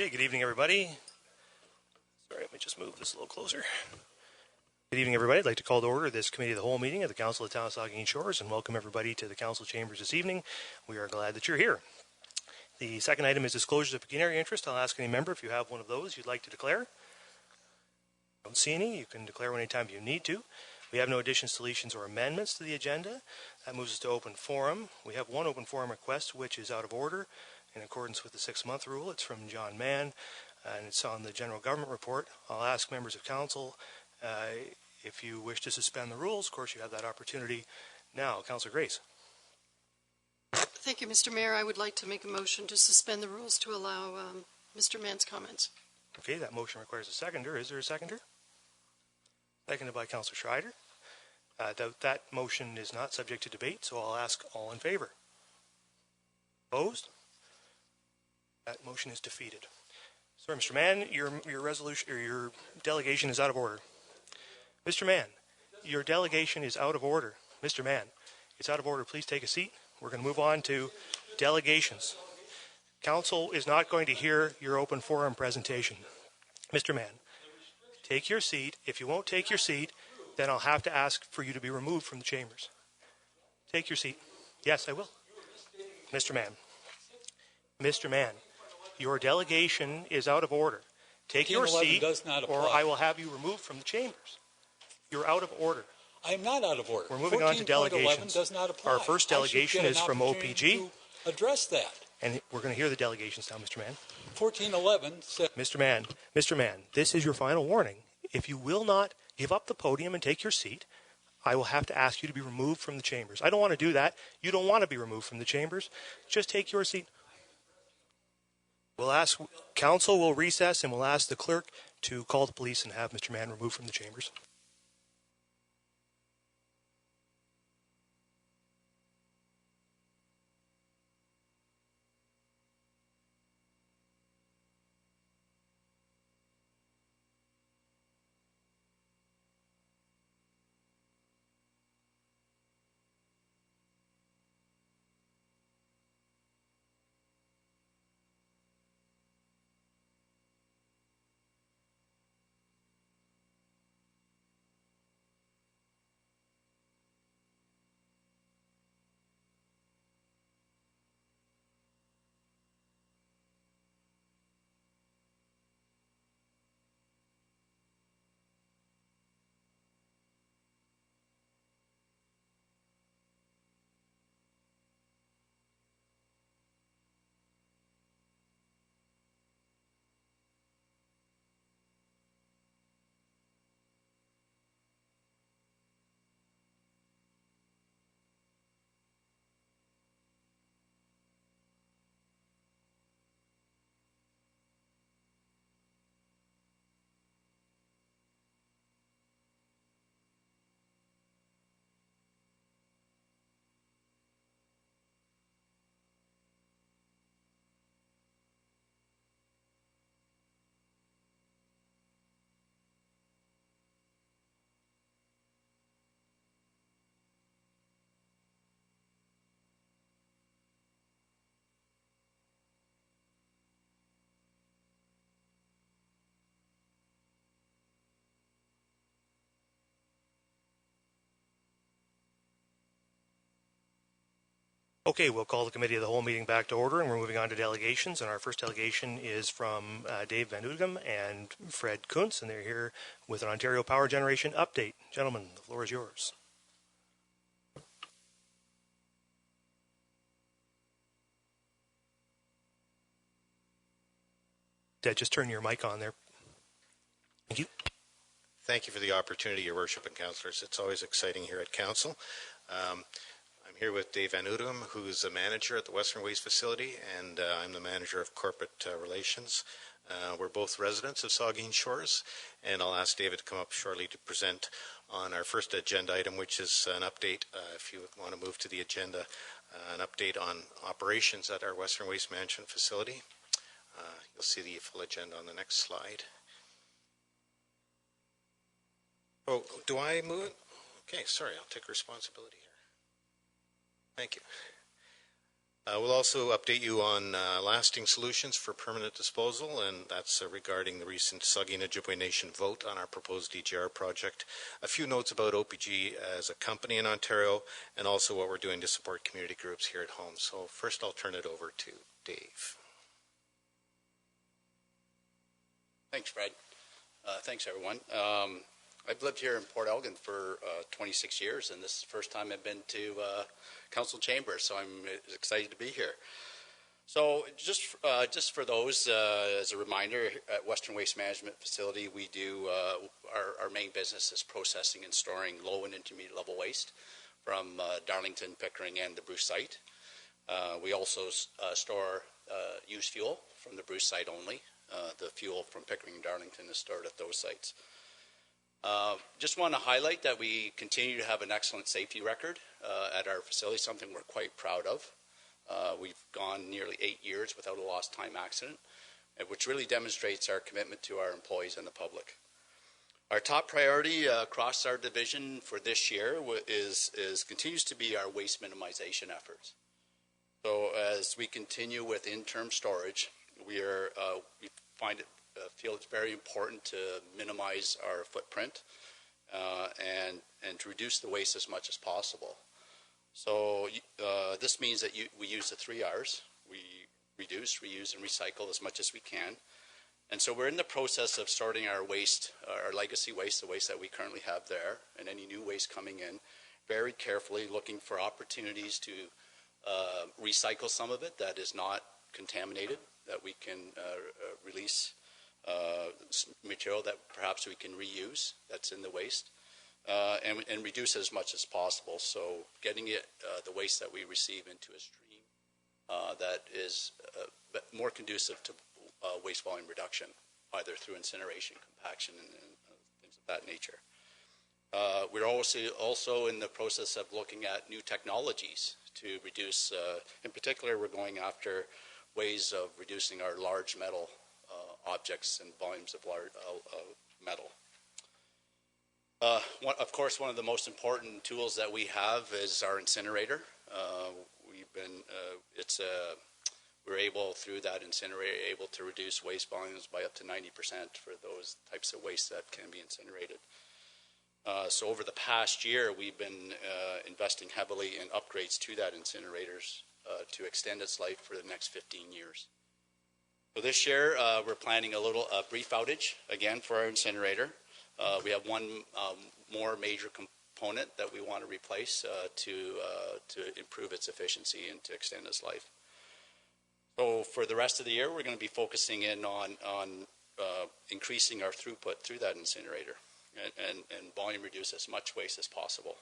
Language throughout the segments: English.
Okay, good evening, everybody. Sorry, let me just move this a little closer. Good evening, everybody. I'd like to call to order this Committee of the Whole meeting of the Council of the Town of Saugeen Shores and welcome everybody to the Council chambers this evening. We are glad that you're here. The second item is disclosures of pecuniary interest. I'll ask any member if you have one of those you'd like to declare. Don't see any. You can declare one anytime you need to. We have no additions, deletions, or amendments to the agenda. That moves us to open forum. We have one open forum request, which is out of order in accordance with the 6-month rule. It's from John Mann, and it's on the general government report. I'll ask members of council if you wish to suspend the rules. Of course, you have that opportunity now. Councillor Grace. Thank you, Mr. Mayor. I would like to make a motion to suspend the rules to allow Mr. Mann's comments. Okay, that motion requires a seconder. Is there a seconder? Seconded by Councillor Schreider. That motion is not subject to debate, so I'll ask all in favor. Opposed? That motion is defeated. Sorry, Mr. Mann, your resolution or your delegation is out of order. Mr. Mann, your delegation is out of order. Mr. Mann, it's out of order. Please take a seat. We're going to move on to delegations. Council is not going to hear your open forum presentation. Mr. Mann, take your seat. If you won't take your seat, then I'll have to ask for you to be removed from the chambers. Take your seat. Yes, I will. Mr. Mann. Mr. Mann, your delegation is out of order. Take your seat, or I will have you removed from the chambers. You're out of order. I am not out of order. We're moving on to delegations. Does not apply. Our first delegation is from OPG. Address that. And we're going to hear the delegations now, Mr. Mann. 1411 said... Mr. Mann, this is your final warning. If you will not give up the podium and take your seat, I will have to ask you to be removed from the chambers. I don't want to do that. You don't want to be removed from the chambers. Just take your seat. We'll ask, council will recess and we'll ask the clerk to call the police and have Mr. Mann removed from the chambers. Okay, we'll call the Committee of the Whole meeting back to order, and we're moving on to delegations. And our first delegation is from Dave Van Oudegem and Fred Kuntz, and they're here with an Ontario Power Generation update. Gentlemen, the floor is yours. Just turn your mic on there. Thank you. Thank you for the opportunity, Your Worship and Councillors. It's always exciting here at Council. I'm here with Dave Van Oudegem, who's a manager at the Western Waste Facility, and I'm the manager of corporate relations. We're both residents of Saugeen Shores, and I'll ask David to come up shortly to present on our first agenda item, which is an update, if you want to move to the agenda, an update on operations at our Western Waste Management Facility. You'll see the full agenda on the next slide. Oh, do I move it? Okay, sorry, I'll take responsibility here. Thank you. We'll also update you on lasting solutions for permanent disposal, and that's regarding the recent Saugeen Ojibwe Nation vote on our proposed DGR project. A few notes about OPG as a company in Ontario, and also what we're doing to support community groups here at home. So first I'll turn it over to Dave. Thanks, Fred. Thanks, everyone. I've lived here in Port Elgin for 26 years, and this is the first time I've been to Council Chamber, so I'm excited to be here. So just for those, as a reminder, at Western Waste Management Facility, we do, our main business is processing and storing low and intermediate level waste from Darlington, Pickering, and the Bruce site. We also store used fuel from the Bruce site only. The fuel from Pickering and Darlington is stored at those sites. Just want to highlight that we continue to have an excellent safety record at our facility, something we're quite proud of. We've gone nearly 8 years without a lost time accident, which really demonstrates our commitment to our employees and the public. Our top priority across our division for this year continues to be our waste minimization efforts. So as we continue with interim storage, we feel it's very important to minimize our footprint and to reduce the waste as much as possible. So this means that we use the 3 R's. We reduce, reuse, and recycle as much as we can. And so we're in the process of sorting our waste, our legacy waste, the waste that we currently have there, and any new waste coming in, very carefully looking for opportunities to recycle some of it that is not contaminated, that we can release material that perhaps we can reuse that's in the waste, and reduce it as much as possible. So getting the waste that we receive into a stream that is more conducive to waste volume reduction, either through incineration, compaction, and things of that nature. We're also in the process of looking at new technologies to reduce, in particular, we're going after ways of reducing our large metal objects and volumes of metal. Of course, one of the most important tools that we have is our incinerator. We're able, through that incinerator, to reduce waste volumes by up to 90% for those types of waste that can be incinerated. So over the past year, we've been investing heavily in upgrades to that incinerators to extend its life for the next 15 years. So this year, we're planning a brief outage, again, for our incinerator. We have one more major component that we want to replace to improve its efficiency and to extend its life. So for the rest of the year, we're going to be focusing in on increasing our throughput through that incinerator and volume reduce as much waste as possible.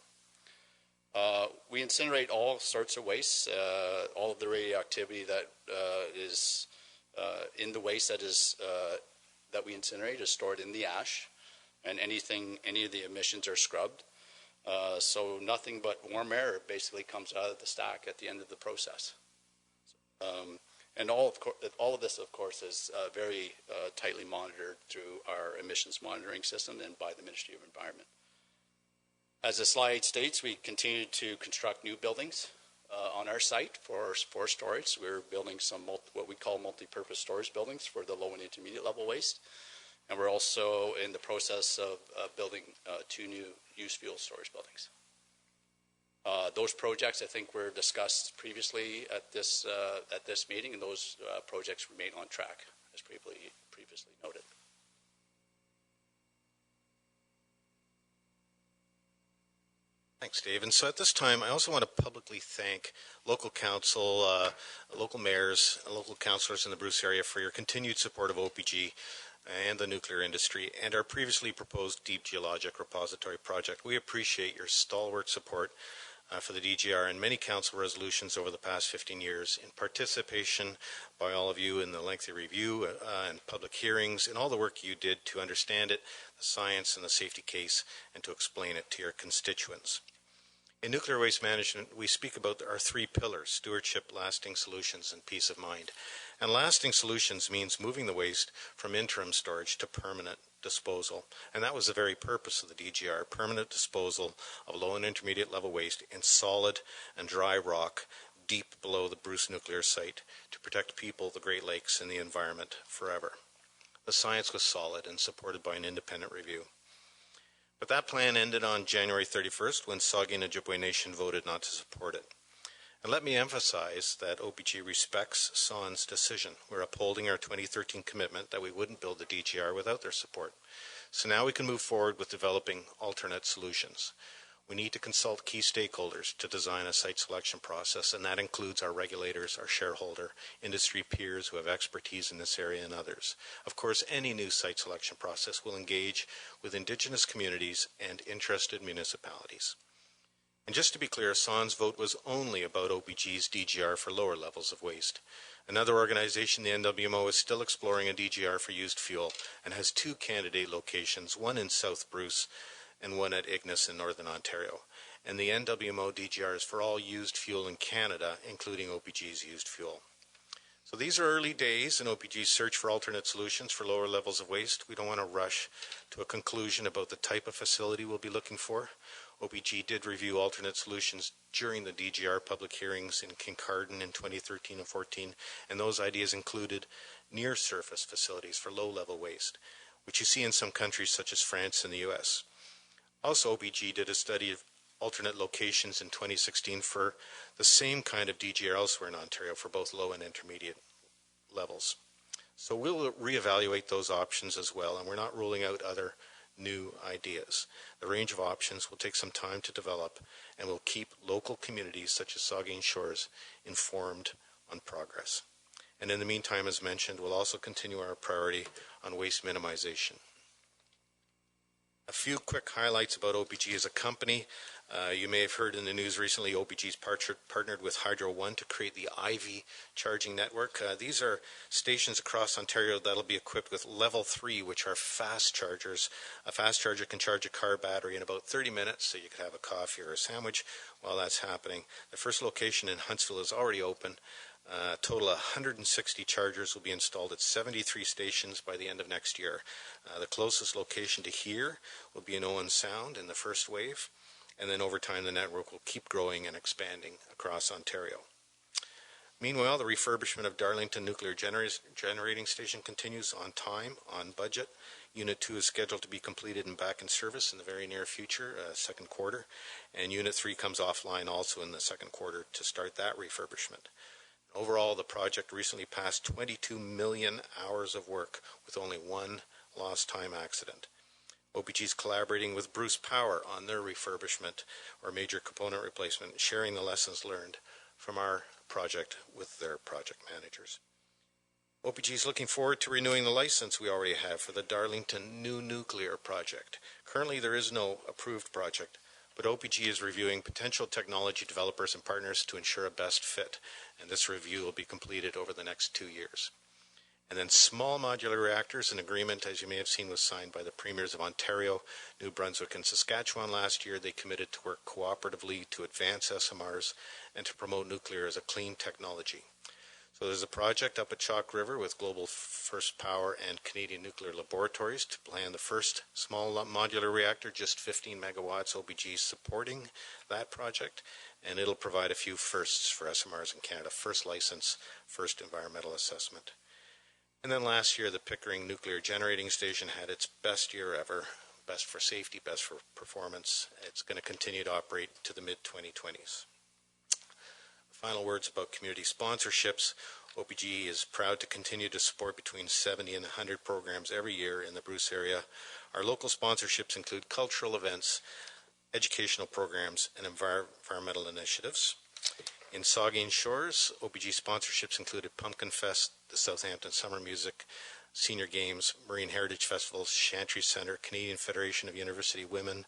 We incinerate all sorts of waste. All of the radioactivity that is in the waste that we incinerate is stored in the ash, and any of the emissions are scrubbed. So nothing but warm air basically comes out of the stack at the end of the process. And all of this, of course, is very tightly monitored through our emissions monitoring system and by the Ministry of Environment. As the slide states, we continue to construct new buildings on our site for storage. We're building some what we call multi-purpose storage buildings for the low and intermediate level waste. And we're also in the process of building 2 new used fuel storage buildings. Those projects, I think, were discussed previously at this meeting, and those projects remain on track, as previously noted. Thanks, Dave. And so at this time, I also want to publicly thank local council, local mayors, and local councillors in the Bruce area for your continued support of OPG and the nuclear industry and our previously proposed deep geologic repository project. We appreciate your stalwart support for the DGR and many council resolutions over the past 15 years, in participation by all of you in the lengthy review and public hearings, and all the work you did to understand it, the science and the safety case, and to explain it to your constituents. In nuclear waste management, we speak about our 3 pillars: stewardship, lasting solutions, and peace of mind. And lasting solutions means moving the waste from interim storage to permanent disposal. And that was the very purpose of the DGR, permanent disposal of low and intermediate level waste in solid and dry rock deep below the Bruce nuclear site to protect people, the Great Lakes, and the environment forever. The science was solid and supported by an independent review. But that plan ended on January 31st when Saugeen Ojibwe Nation voted not to support it. And let me emphasize that OPG respects SON's decision. We're upholding our 2013 commitment that we wouldn't build the DGR without their support. So now we can move forward with developing alternate solutions. We need to consult key stakeholders to design a site selection process, and that includes our regulators, our shareholder, industry peers who have expertise in this area, and others. Of course, any new site selection process will engage with Indigenous communities and interested municipalities. And just to be clear, SON's vote was only about OPG's DGR for lower levels of waste. Another organization, the NWMO, is still exploring a DGR for used fuel and has 2 candidate locations, one in South Bruce and one at Ignis in Northern Ontario. And the NWMO DGR is for all used fuel in Canada, including OPG's used fuel. So these are early days in OPG's search for alternate solutions for lower levels of waste. We don't want to rush to a conclusion about the type of facility we'll be looking for. OPG did review alternate solutions during the DGR public hearings in Kincardine in 2013 and 14, and those ideas included near-surface facilities for low-level waste, which you see in some countries such as France and the US. Also, OPG did a study of alternate locations in 2016 for the same kind of DGR elsewhere in Ontario for both low and intermediate levels. So we'll reevaluate those options as well, and we're not ruling out other new ideas. The range of options will take some time to develop, and will keep local communities such as Saugeen Shores informed on progress. And in the meantime, as mentioned, we'll also continue our priority on waste minimization. A few quick highlights about OPG as a company. You may have heard in the news recently, OPG's partnered with Hydro One to create the Ivy charging network. These are stations across Ontario that'll be equipped with level 3, which are fast chargers. A fast charger can charge a car battery in about 30 minutes, so you could have a coffee or a sandwich while that's happening. The first location in Huntsville is already open. A total of 160 chargers will be installed at 73 stations by the end of next year. The closest location to here will be in Owen Sound in the first wave, and then over time the network will keep growing and expanding across Ontario. Meanwhile, the refurbishment of Darlington Nuclear Generating Station continues on time, on budget. Unit 2 is scheduled to be completed and back in service in the very near future, second quarter, and Unit 3 comes offline also in the second quarter to start that refurbishment. Overall, the project recently passed 22 million hours of work with only one lost time accident. OPG is collaborating with Bruce Power on their refurbishment or major component replacement, sharing the lessons learned from our project with their project managers. OPG is looking forward to renewing the license we already have for the Darlington New Nuclear Project. Currently, there is no approved project, but OPG is reviewing potential technology developers and partners to ensure a best fit, and this review will be completed over the next 2 years. And then small modular reactors, an agreement, as you may have seen, was signed by the premiers of Ontario, New Brunswick, and Saskatchewan last year. They committed to work cooperatively to advance SMRs and to promote nuclear as a clean technology. So there's a project up at Chalk River with Global First Power and Canadian Nuclear Laboratories to plan the first small modular reactor, just 15 megawatts. OPG is supporting that project, and it'll provide a few firsts for SMRs in Canada. First license, first environmental assessment. And then last year, the Pickering Nuclear Generating Station had its best year ever, best for safety, best for performance. It's going to continue to operate to the mid-2020s. Final words about community sponsorships. OPG is proud to continue to support between 70 and 100 programs every year in the Bruce area. Our local sponsorships include cultural events, educational programs, and environmental initiatives. In Saugeen Shores, OPG sponsorships included Pumpkin Fest, the Southampton Summer Music, Senior Games, Marine Heritage Festivals, Chantry Centre, Canadian Federation of University Women,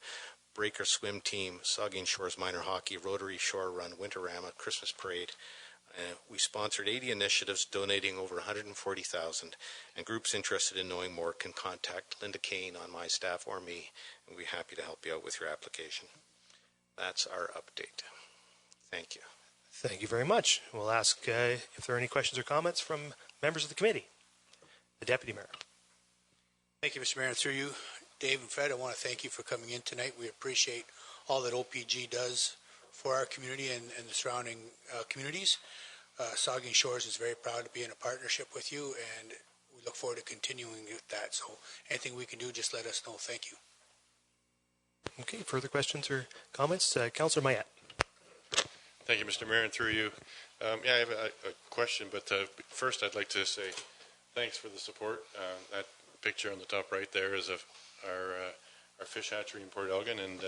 Breaker Swim Team, Saugeen Shores Minor Hockey, Rotary Shore Run, Winterama, Christmas Parade. We sponsored 80 initiatives, donating over $140,000, and groups interested in knowing more can contact Linda Kane on my staff or me, and we'll be happy to help you out with your application. That's our update. Thank you. Thank you very much. We'll ask if there are any questions or comments from members of the committee. The Deputy Mayor. Thank you, Mr. Mayor. And through you, Dave and Fred, I want to thank you for coming in tonight. We appreciate all that OPG does for our community and the surrounding communities. Saugeen Shores is very proud to be in a partnership with you, and we look forward to continuing with that. So anything we can do, just let us know. Thank you. Okay, further questions or comments? Councillor Mayette. Thank you, Mr. Mayor, and through you. I have a question, but first I'd like to say thanks for the support. That picture on the top right there is of our fish hatchery in Port Elgin, and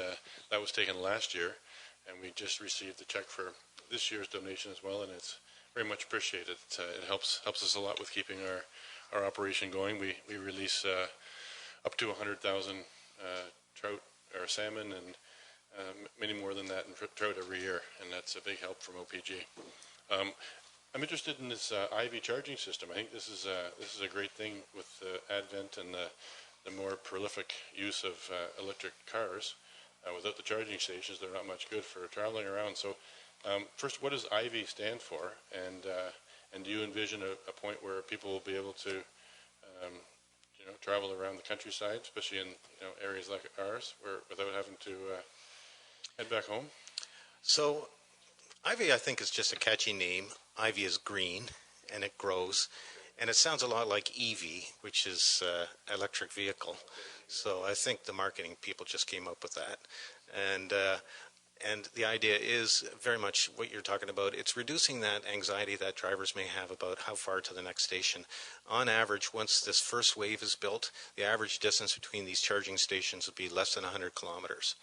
that was taken last year, and we just received the check for this year's donation as well, and it's very much appreciated. It helps us a lot with keeping our operation going. We release up to 100,000 trout or salmon and many more than that in trout every year, and that's a big help from OPG. I'm interested in this IV charging system. I think this is a great thing with the advent and the more prolific use of electric cars. Without the charging stations, they're not much good for traveling around. So, first, what does IV stand for, and do you envision a point where people will be able to travel around the countryside, especially in areas like ours, without having to head back home? So, Ivy, I think, is just a catchy name. Ivy is green, and it grows. And it sounds a lot like EV, which is electric vehicle. So I think the marketing people just came up with that. And the idea is very much what you're talking about. It's reducing that anxiety that drivers may have about how far to the next station. On average, once this first wave is built, the average distance between these charging stations will be less than 100 kilometers.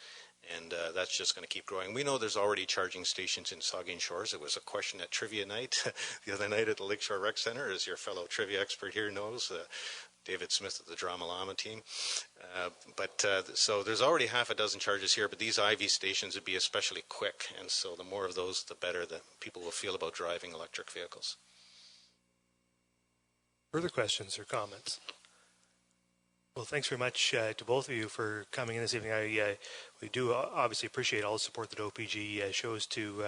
And that's just going to keep growing. We know there's already charging stations in Saugeen Shores. It was a question at trivia night the other night at the Lakeshore Rec Center, as your fellow trivia expert here knows, David Smith of the Drama Llama team. So there's already half a dozen charges here, but these IV stations would be especially quick. And so the more of those, the better that people will feel about driving electric vehicles. Further questions or comments? Well, thanks very much to both of you for coming in this evening. We do obviously appreciate all the support that OPG shows to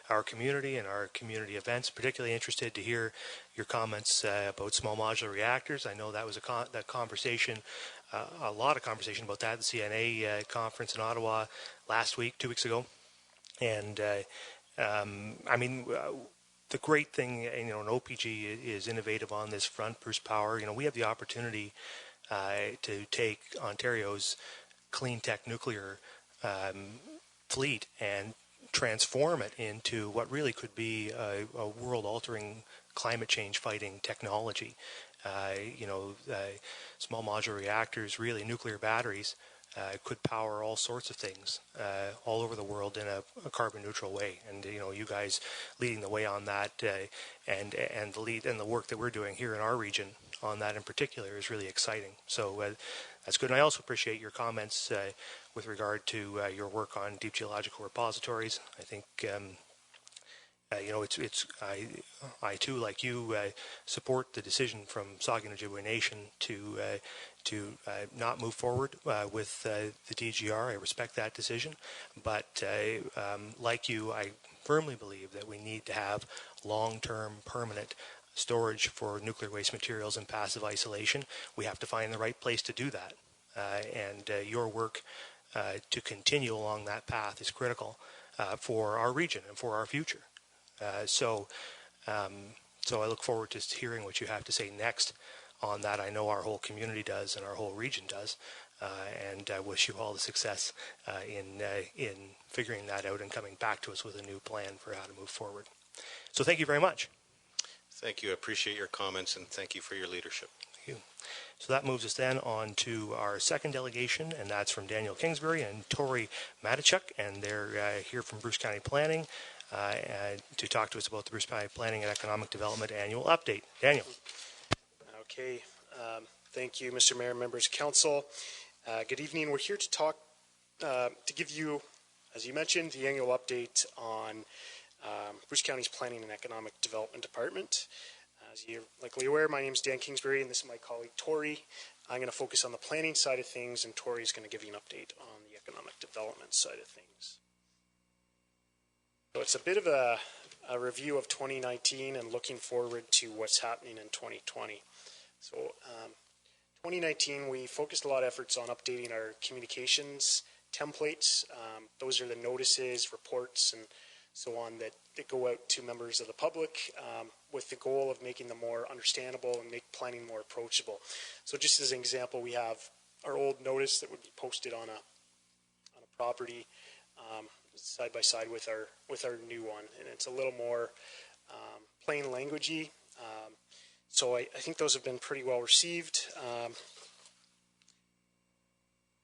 our community and our community events. Particularly interested to hear your comments about small modular reactors. I know that was that conversation, a lot of conversation about that at the CNA conference in Ottawa last week, 2 weeks ago. And the great thing, and OPG is innovative on this front. Bruce Power, we have the opportunity to take Ontario's clean tech nuclear fleet and transform it into what really could be a world-altering climate change fighting technology. Small modular reactors, really nuclear batteries, could power all sorts of things all over the world in a carbon neutral way. And you guys leading the way on that, and the work that we're doing here in our region on that in particular is really exciting. So that's good. And I also appreciate your comments with regard to your work on deep geological repositories. I think I too, like you, support the decision from Saugeen Ojibwe Nation to not move forward with the DGR. I respect that decision, but like you, I firmly believe that we need to have long-term permanent storage for nuclear waste materials and passive isolation. We have to find the right place to do that, and your work to continue along that path is critical for our region and for our future. So I look forward to hearing what you have to say next on that. I know our whole community does and our whole region does, and I wish you all the success in figuring that out and coming back to us with a new plan for how to move forward. So thank you very much. Thank you. I appreciate your comments, and thank you for your leadership. Thank you. So that moves us then on to our second delegation, and that's from Daniel Kingsbury and Tori Matichuk, and they're here from Bruce County Planning to talk to us about the Bruce County Planning and Economic Development Annual Update. Daniel. Okay. Thank you, Mr. Mayor, members of council. Good evening. We're here to talk, to give you, as you mentioned, the annual update on Bruce County's Planning and Economic Development Department. As you're likely aware, my name is Dan Kingsbury, and this is my colleague Tori. I'm going to focus on the planning side of things, and Tori is going to give you an update on the economic development side of things. So it's a bit of a review of 2019 and looking forward to what's happening in 2020. So 2019, we focused a lot of efforts on updating our communications templates. Those are the notices, reports, and so on that go out to members of the public with the goal of making them more understandable and make planning more approachable. So just as an example, we have our old notice that would be posted on a property side by side with our new one, and it's a little more plain languagey. So I think those have been pretty well received.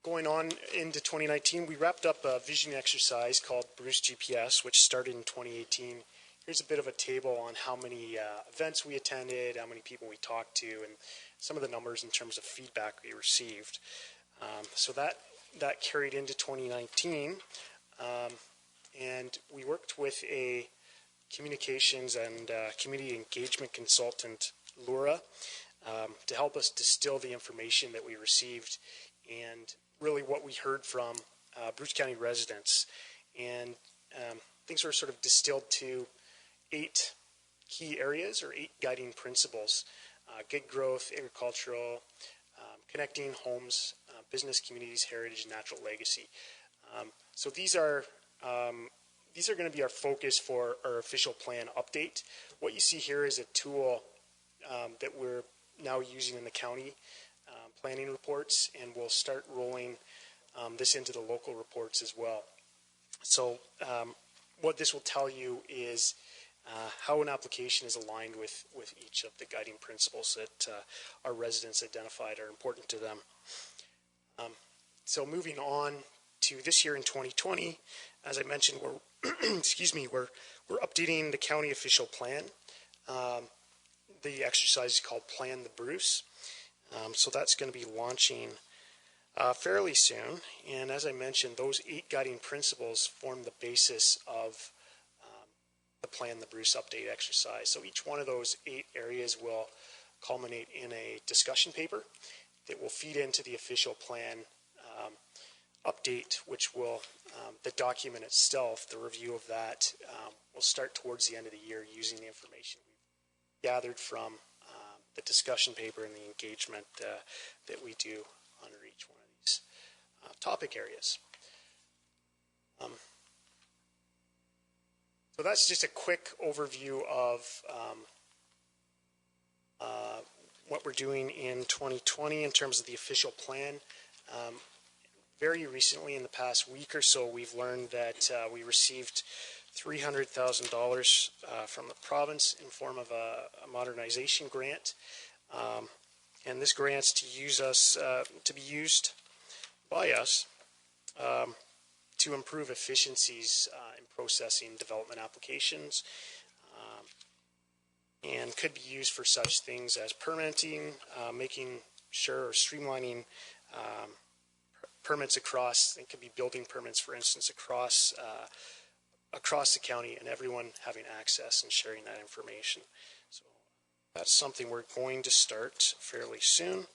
Going on into 2019, we wrapped up a vision exercise called Bruce GPS, which started in 2018. Here's a bit of a table on how many events we attended, how many people we talked to, and some of the numbers in terms of feedback we received. So that carried into 2019, and we worked with a communications and community engagement consultant, Laura, to help us distill the information that we received and really what we heard from Bruce County residents. And things were sort of distilled to 8 key areas or 8 guiding principles: gig growth, agricultural, connecting homes, business, communities, heritage, and natural legacy. So these are going to be our focus for our official plan update. What you see here is a tool that we're now using in the county planning reports, and we'll start rolling this into the local reports as well. So what this will tell you is how an application is aligned with each of the guiding principles that our residents identified are important to them. So moving on to this year in 2020, as I mentioned, we're excuse me, we're updating the county official plan. The exercise is called Plan the Bruce. So that's going to be launching fairly soon. And as I mentioned, those 8 guiding principles form the basis of the Plan the Bruce update exercise. So each one of those 8 areas will culminate in a discussion paper that will feed into the official plan update, which will, the document itself, the review of that, will start towards the end of the year using the information we've gathered from the discussion paper and the engagement that we do under each one of these topic areas. So that's just a quick overview of what we're doing in 2020 in terms of the official plan. Very recently, in the past week or so, we've learned that we received $300,000 from the province in form of a modernization grant. And this grant's to be used by us to improve efficiencies in processing development applications, and could be used for such things as permitting, making sure, or streamlining permits across. It could be building permits, for instance, across the county, and everyone having access and sharing that information. So that's something we're going to start fairly soon.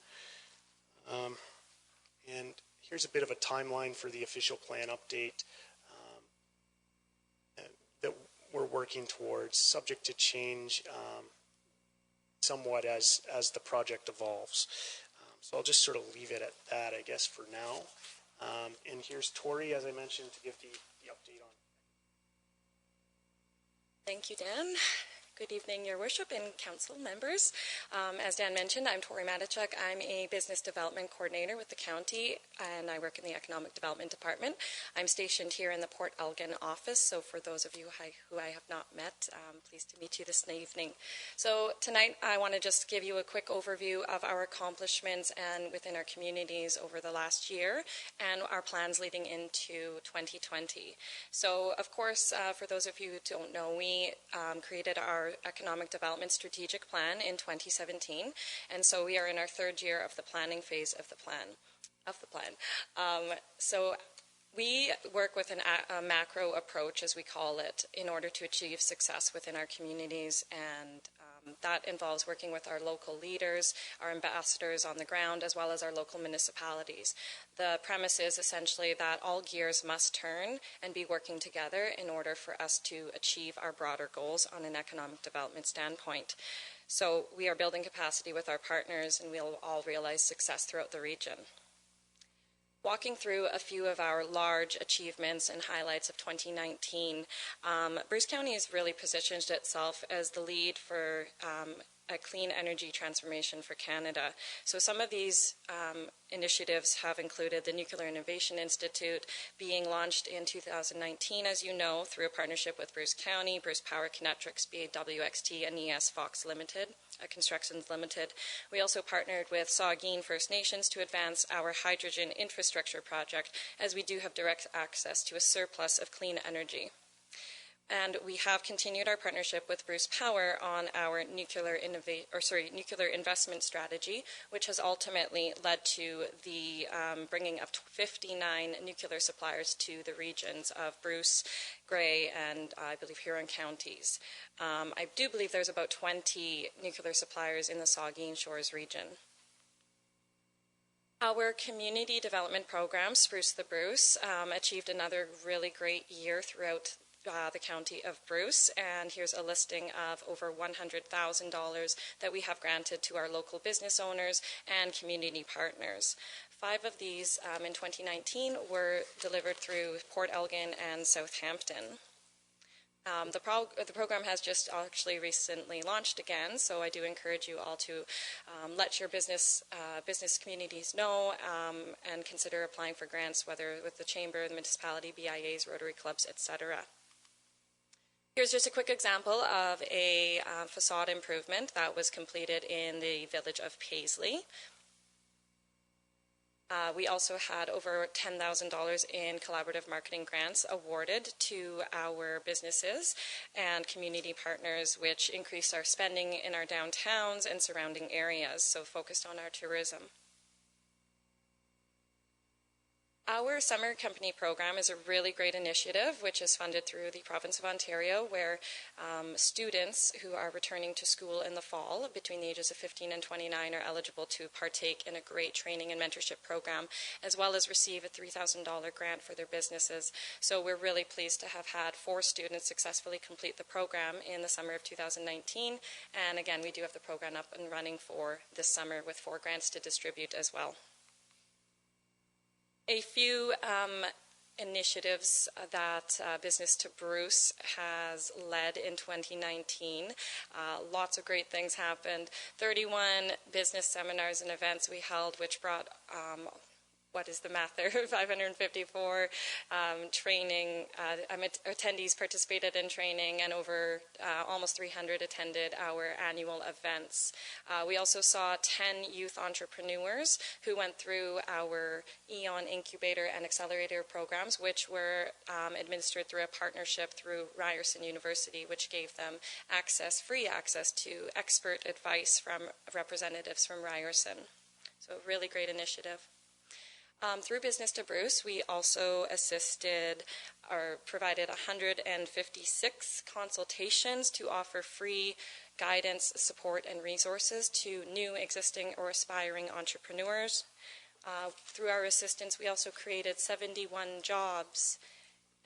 And here's a bit of a timeline for the official plan update that we're working towards, subject to change somewhat as the project evolves. So I'll just sort of leave it at that, I guess, for now. And here's Tori, as I mentioned, to give the update on. Thank you, Dan. Good evening, Your Worship and Council members. As Dan mentioned, I'm Tori Matichuk. I'm a Business Development Coordinator with the county, and I work in the Economic Development Department. I'm stationed here in the Port Elgin office, so for those of you who I have not met, pleased to meet you this evening. So tonight, I want to just give you a quick overview of our accomplishments and within our communities over the last year, and our plans leading into 2020. So, of course, for those of you who don't know, we created our Economic Development Strategic Plan in 2017, and so we are in our 3rd year of the planning phase of the plan. So we work with a macro approach, as we call it, in order to achieve success within our communities, and that involves working with our local leaders, our ambassadors on the ground, as well as our local municipalities. The premise is essentially that all gears must turn and be working together in order for us to achieve our broader goals on an economic development standpoint. So we are building capacity with our partners, and we'll all realize success throughout the region. Walking through a few of our large achievements and highlights of 2019, Bruce County has really positioned itself as the lead for a clean energy transformation for Canada. So some of these initiatives have included the Nuclear Innovation Institute being launched in 2019, as you know, through a partnership with Bruce County, Bruce Power, Kinetrix, BAWXT, and ES Fox Limited, Constructions Limited. We also partnered with Saugeen First Nations to advance our hydrogen infrastructure project, as we do have direct access to a surplus of clean energy. And we have continued our partnership with Bruce Power on our nuclear investment strategy, which has ultimately led to the bringing of 59 nuclear suppliers to the regions of Bruce, Grey, and I believe Huron counties. I do believe there's about 20 nuclear suppliers in the Saugeen Shores region. Our community development program, Spruce the Bruce, achieved another really great year throughout the county of Bruce, and here's a listing of over $100,000 that we have granted to our local business owners and community partners. 5 of these in 2019 were delivered through Port Elgin and Southampton. The program has just actually recently launched again, so I do encourage you all to let your business communities know and consider applying for grants, whether with the Chamber, the municipality, BIAs, Rotary Clubs, etc. Here's just a quick example of a facade improvement that was completed in the village of Paisley. We also had over $10,000 in collaborative marketing grants awarded to our businesses and community partners, which increased our spending in our downtowns and surrounding areas, so focused on our tourism. Our summer company program is a really great initiative, which is funded through the province of Ontario, where students who are returning to school in the fall between the ages of 15 and 29 are eligible to partake in a great training and mentorship program, as well as receive a $3,000 grant for their businesses. So we're really pleased to have had 4 students successfully complete the program in the summer of 2019. And again, we do have the program up and running for this summer with 4 grants to distribute as well. A few initiatives that Business to Bruce has led in 2019. Lots of great things happened. 31 business seminars and events we held, which brought what is the math there? 554 training attendees participated in training, and over almost 300 attended our annual events. We also saw 10 youth entrepreneurs who went through our EON incubator and accelerator programs, which were administered through a partnership through Ryerson University, which gave them free access to expert advice from representatives from Ryerson. So a really great initiative. Through Business to Bruce, we also assisted or provided 156 consultations to offer free guidance, support, and resources to new, existing, or aspiring entrepreneurs. Through our assistance, we also created 71 jobs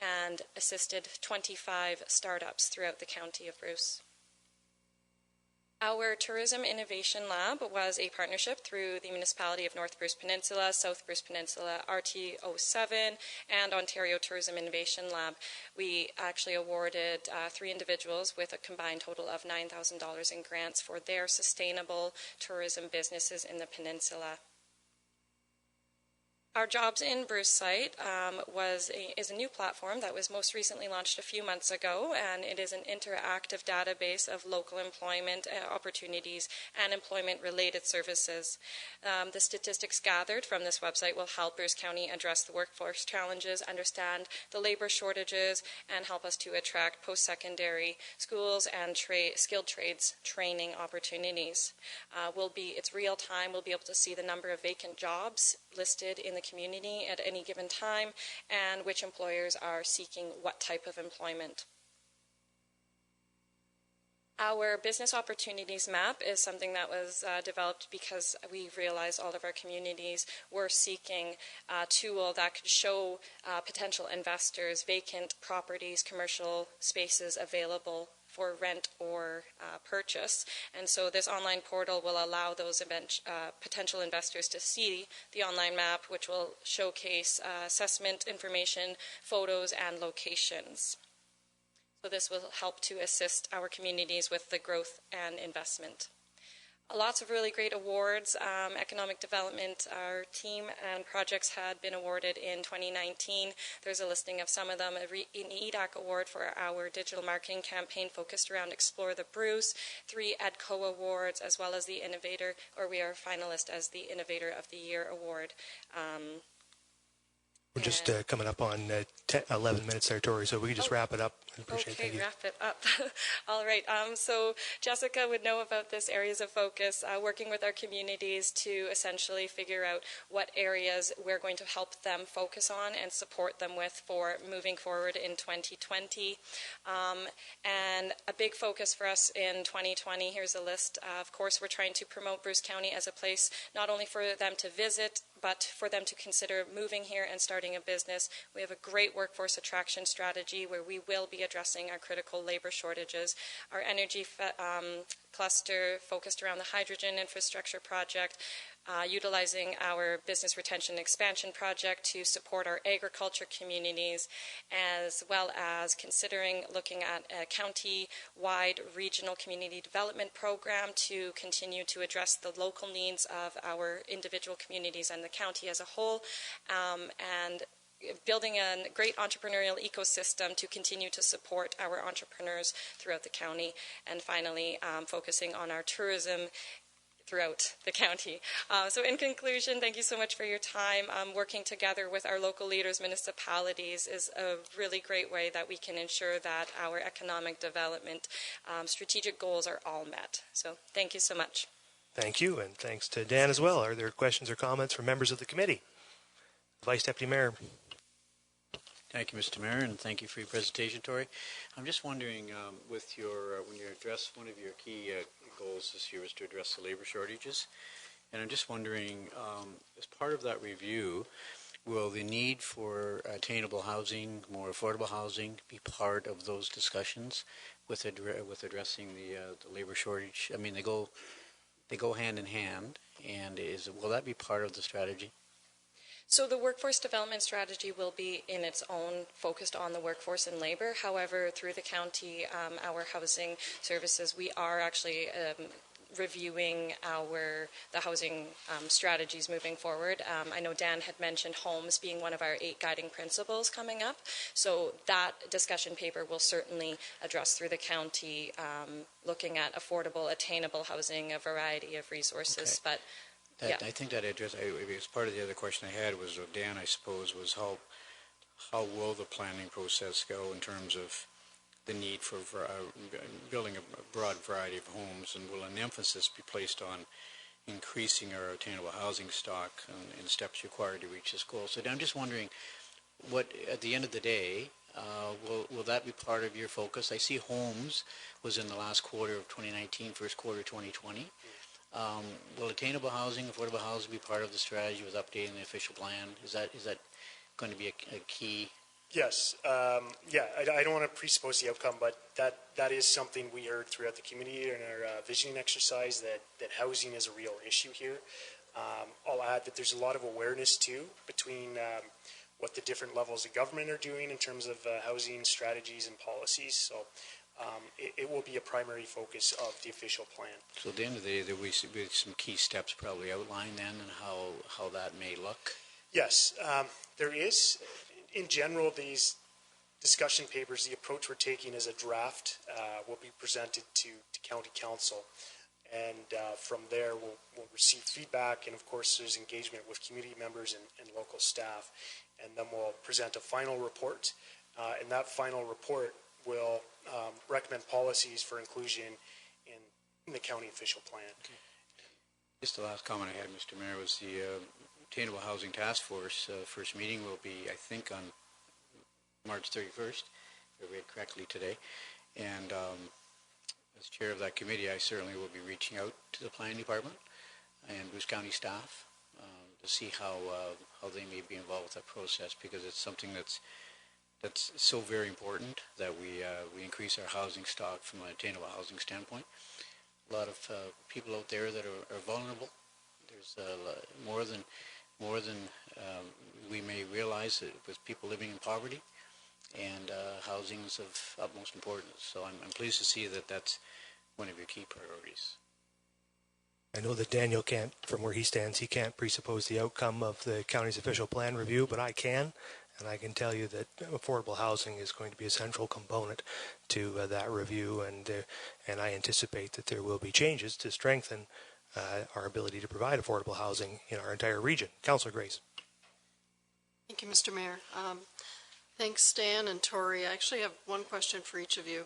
and assisted 25 startups throughout the county of Bruce. Our Tourism Innovation Lab was a partnership through the Municipality of North Bruce Peninsula, South Bruce Peninsula, RT07, and Ontario Tourism Innovation Lab. We actually awarded 3 individuals with a combined total of $9,000 in grants for their sustainable tourism businesses in the peninsula. Our Jobs in Bruce site is a new platform that was most recently launched a few months ago, and it is an interactive database of local employment opportunities and employment-related services. The statistics gathered from this website will help Bruce County address the workforce challenges, understand the labor shortages, and help us to attract post-secondary schools and skilled trades training opportunities. It's real time. We'll be able to see the number of vacant jobs listed in the community at any given time, and which employers are seeking what type of employment. Our business opportunities map is something that was developed because we realized all of our communities were seeking a tool that could show potential investors vacant properties, commercial spaces available for rent or purchase. And so this online portal will allow those potential investors to see the online map, which will showcase assessment information, photos, and locations. So this will help to assist our communities with the growth and investment. Lots of really great awards. Economic development, our team and projects had been awarded in 2019. There's a listing of some of them. An EDAC award for our digital marketing campaign focused around Explore the Bruce, 3 EDCO awards, as well as the Innovator, or we are a finalist as the Innovator of the Year award. We're just coming up on 11 minutes there, Tori, so we can just wrap it up. I appreciate it. Thank you. Wrap it up. All right. So Jessica would know about this areas of focus, working with our communities to essentially figure out what areas we're going to help them focus on and support them with for moving forward in 2020. And a big focus for us in 2020, here's a list. Of course, we're trying to promote Bruce County as a place not only for them to visit, but for them to consider moving here and starting a business. We have a great workforce attraction strategy where we will be addressing our critical labor shortages. Our energy cluster focused around the hydrogen infrastructure project, utilizing our business retention expansion project to support our agriculture communities, as well as considering looking at a county-wide regional community development program to continue to address the local needs of our individual communities and the county as a whole, and building a great entrepreneurial ecosystem to continue to support our entrepreneurs throughout the county, and finally focusing on our tourism throughout the county. So in conclusion, thank you so much for your time. Working together with our local leaders, municipalities, is a really great way that we can ensure that our economic development strategic goals are all met. So thank you so much. Thank you, and thanks to Dan as well. Are there questions or comments from members of the committee? Vice Deputy Mayor. Thank you, Mr. Mayor, and thank you for your presentation, Tori. I'm just wondering, with your when you address one of your key goals this year is to address the labor shortages, and I'm just wondering, as part of that review, will the need for attainable housing, more affordable housing, be part of those discussions with addressing the labor shortage? I mean, they go hand in hand, and will that be part of the strategy? So the workforce development strategy will be in its own focused on the workforce and labor. However, through the county, our housing services, we are actually reviewing the housing strategies moving forward. I know Dan had mentioned homes being one of our 8 guiding principles coming up. So that discussion paper will certainly address through the county, looking at affordable, attainable housing, a variety of resources. Okay. But yeah. I think that address, because part of the other question I had was of Dan, I suppose, was how will the planning process go in terms of the need for building a broad variety of homes, and will an emphasis be placed on increasing our attainable housing stock and steps required to reach this goal? So I'm just wondering, what at the end of the day, will that be part of your focus? I see homes was in the last quarter of 2019, first quarter 2020. Will attainable housing, affordable housing be part of the strategy with updating the official plan? Is that going to be a key? Yes. I don't want to presuppose the outcome, but that is something we heard throughout the community in our visioning exercise, that housing is a real issue here. I'll add that there's a lot of awareness too between what the different levels of government are doing in terms of housing strategies and policies. So it will be a primary focus of the official plan. So at the end of the day, there will be some key steps probably outlined then, and how that may look? Yes, there is. In general, these discussion papers, the approach we're taking as a draft will be presented to County Council. And from there, we'll receive feedback. And of course, there's engagement with community members and local staff. And then we'll present a final report. And that final report will recommend policies for inclusion in the county official plan. Okay. Just the last comment I had, Mr. Mayor, was the Attainable Housing Task Force first meeting will be, I think, on March 31st, if I read correctly today. And as chair of that committee, I certainly will be reaching out to the planning department and Bruce County staff to see how they may be involved with that process, because it's something that's that's so very important that we increase our housing stock from an attainable housing standpoint. A lot of people out there that are vulnerable. There's more than we may realize with people living in poverty, and housing is of utmost importance. So I'm pleased to see that that's one of your key priorities. I know that Daniel can't, from where he stands, he can't presuppose the outcome of the county's official plan review, but I can, and I can tell you that affordable housing is going to be a central component to that review, and I anticipate that there will be changes to strengthen our ability to provide affordable housing in our entire region. Councillor Grace. Thank you, Mr. Mayor. Thanks, Dan and Tori. I actually have one question for each of you.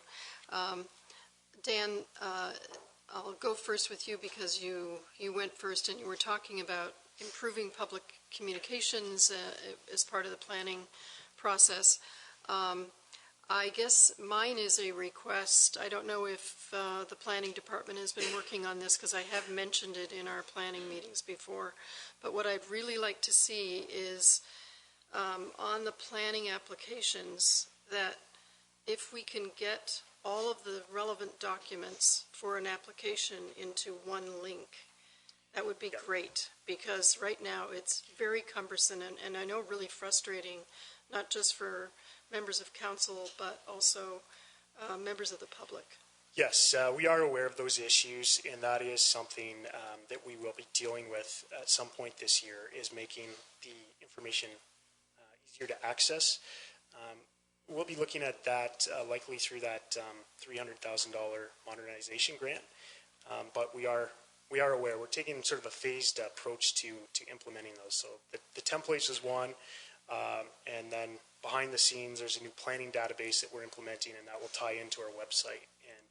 Dan, I'll go first with you because you went first and you were talking about improving public communications as part of the planning process. I guess mine is a request. I don't know if the planning department has been working on this because I have mentioned it in our planning meetings before. But what I'd really like to see is on the planning applications that if we can get all of the relevant documents for an application into one link, that would be great, because right now it's very cumbersome and I know really frustrating, not just for members of council, but also members of the public. Yes, we are aware of those issues, and that is something that we will be dealing with at some point this year, is making the information easier to access. We'll be looking at that likely through that $300,000 modernization grant, but we are aware. We're taking sort of a phased approach to implementing those. So the templates is one, and then behind the scenes there's a new planning database that we're implementing, and that will tie into our website and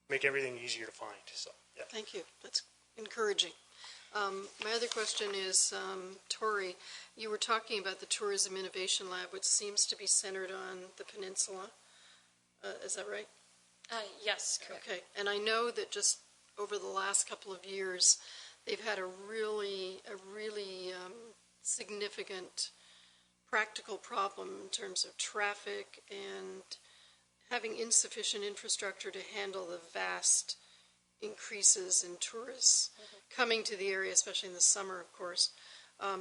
make everything easier to find. So yeah. Thank you. That's encouraging. My other question is, Tori, you were talking about the Tourism Innovation Lab, which seems to be centered on the peninsula. Is that right? Yes, correct. Okay. And I know that just over the last couple of years, they've had a really significant practical problem in terms of traffic and having insufficient infrastructure to handle the vast increases in tourists coming to the area, especially in the summer, of course.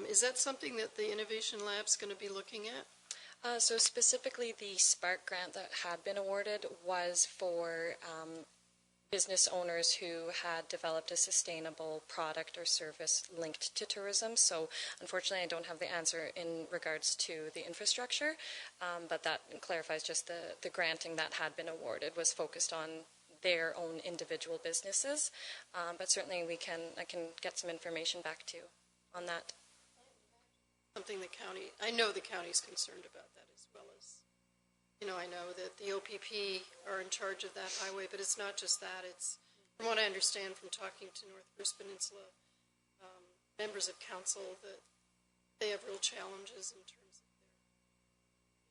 Is that something that the Innovation Lab's going to be looking at? So specifically, the Spark grant that had been awarded was for business owners who had developed a sustainable product or service linked to tourism. So unfortunately, I don't have the answer in regards to the infrastructure, but that clarifies just the granting that had been awarded was focused on their own individual businesses. But certainly I can get some information back to you on that. Something I know the county's concerned about that as well as, I know that the OPP are in charge of that highway, but it's not just that. It's, from what I understand from talking to North Bruce Peninsula members of council, that they have real challenges in terms of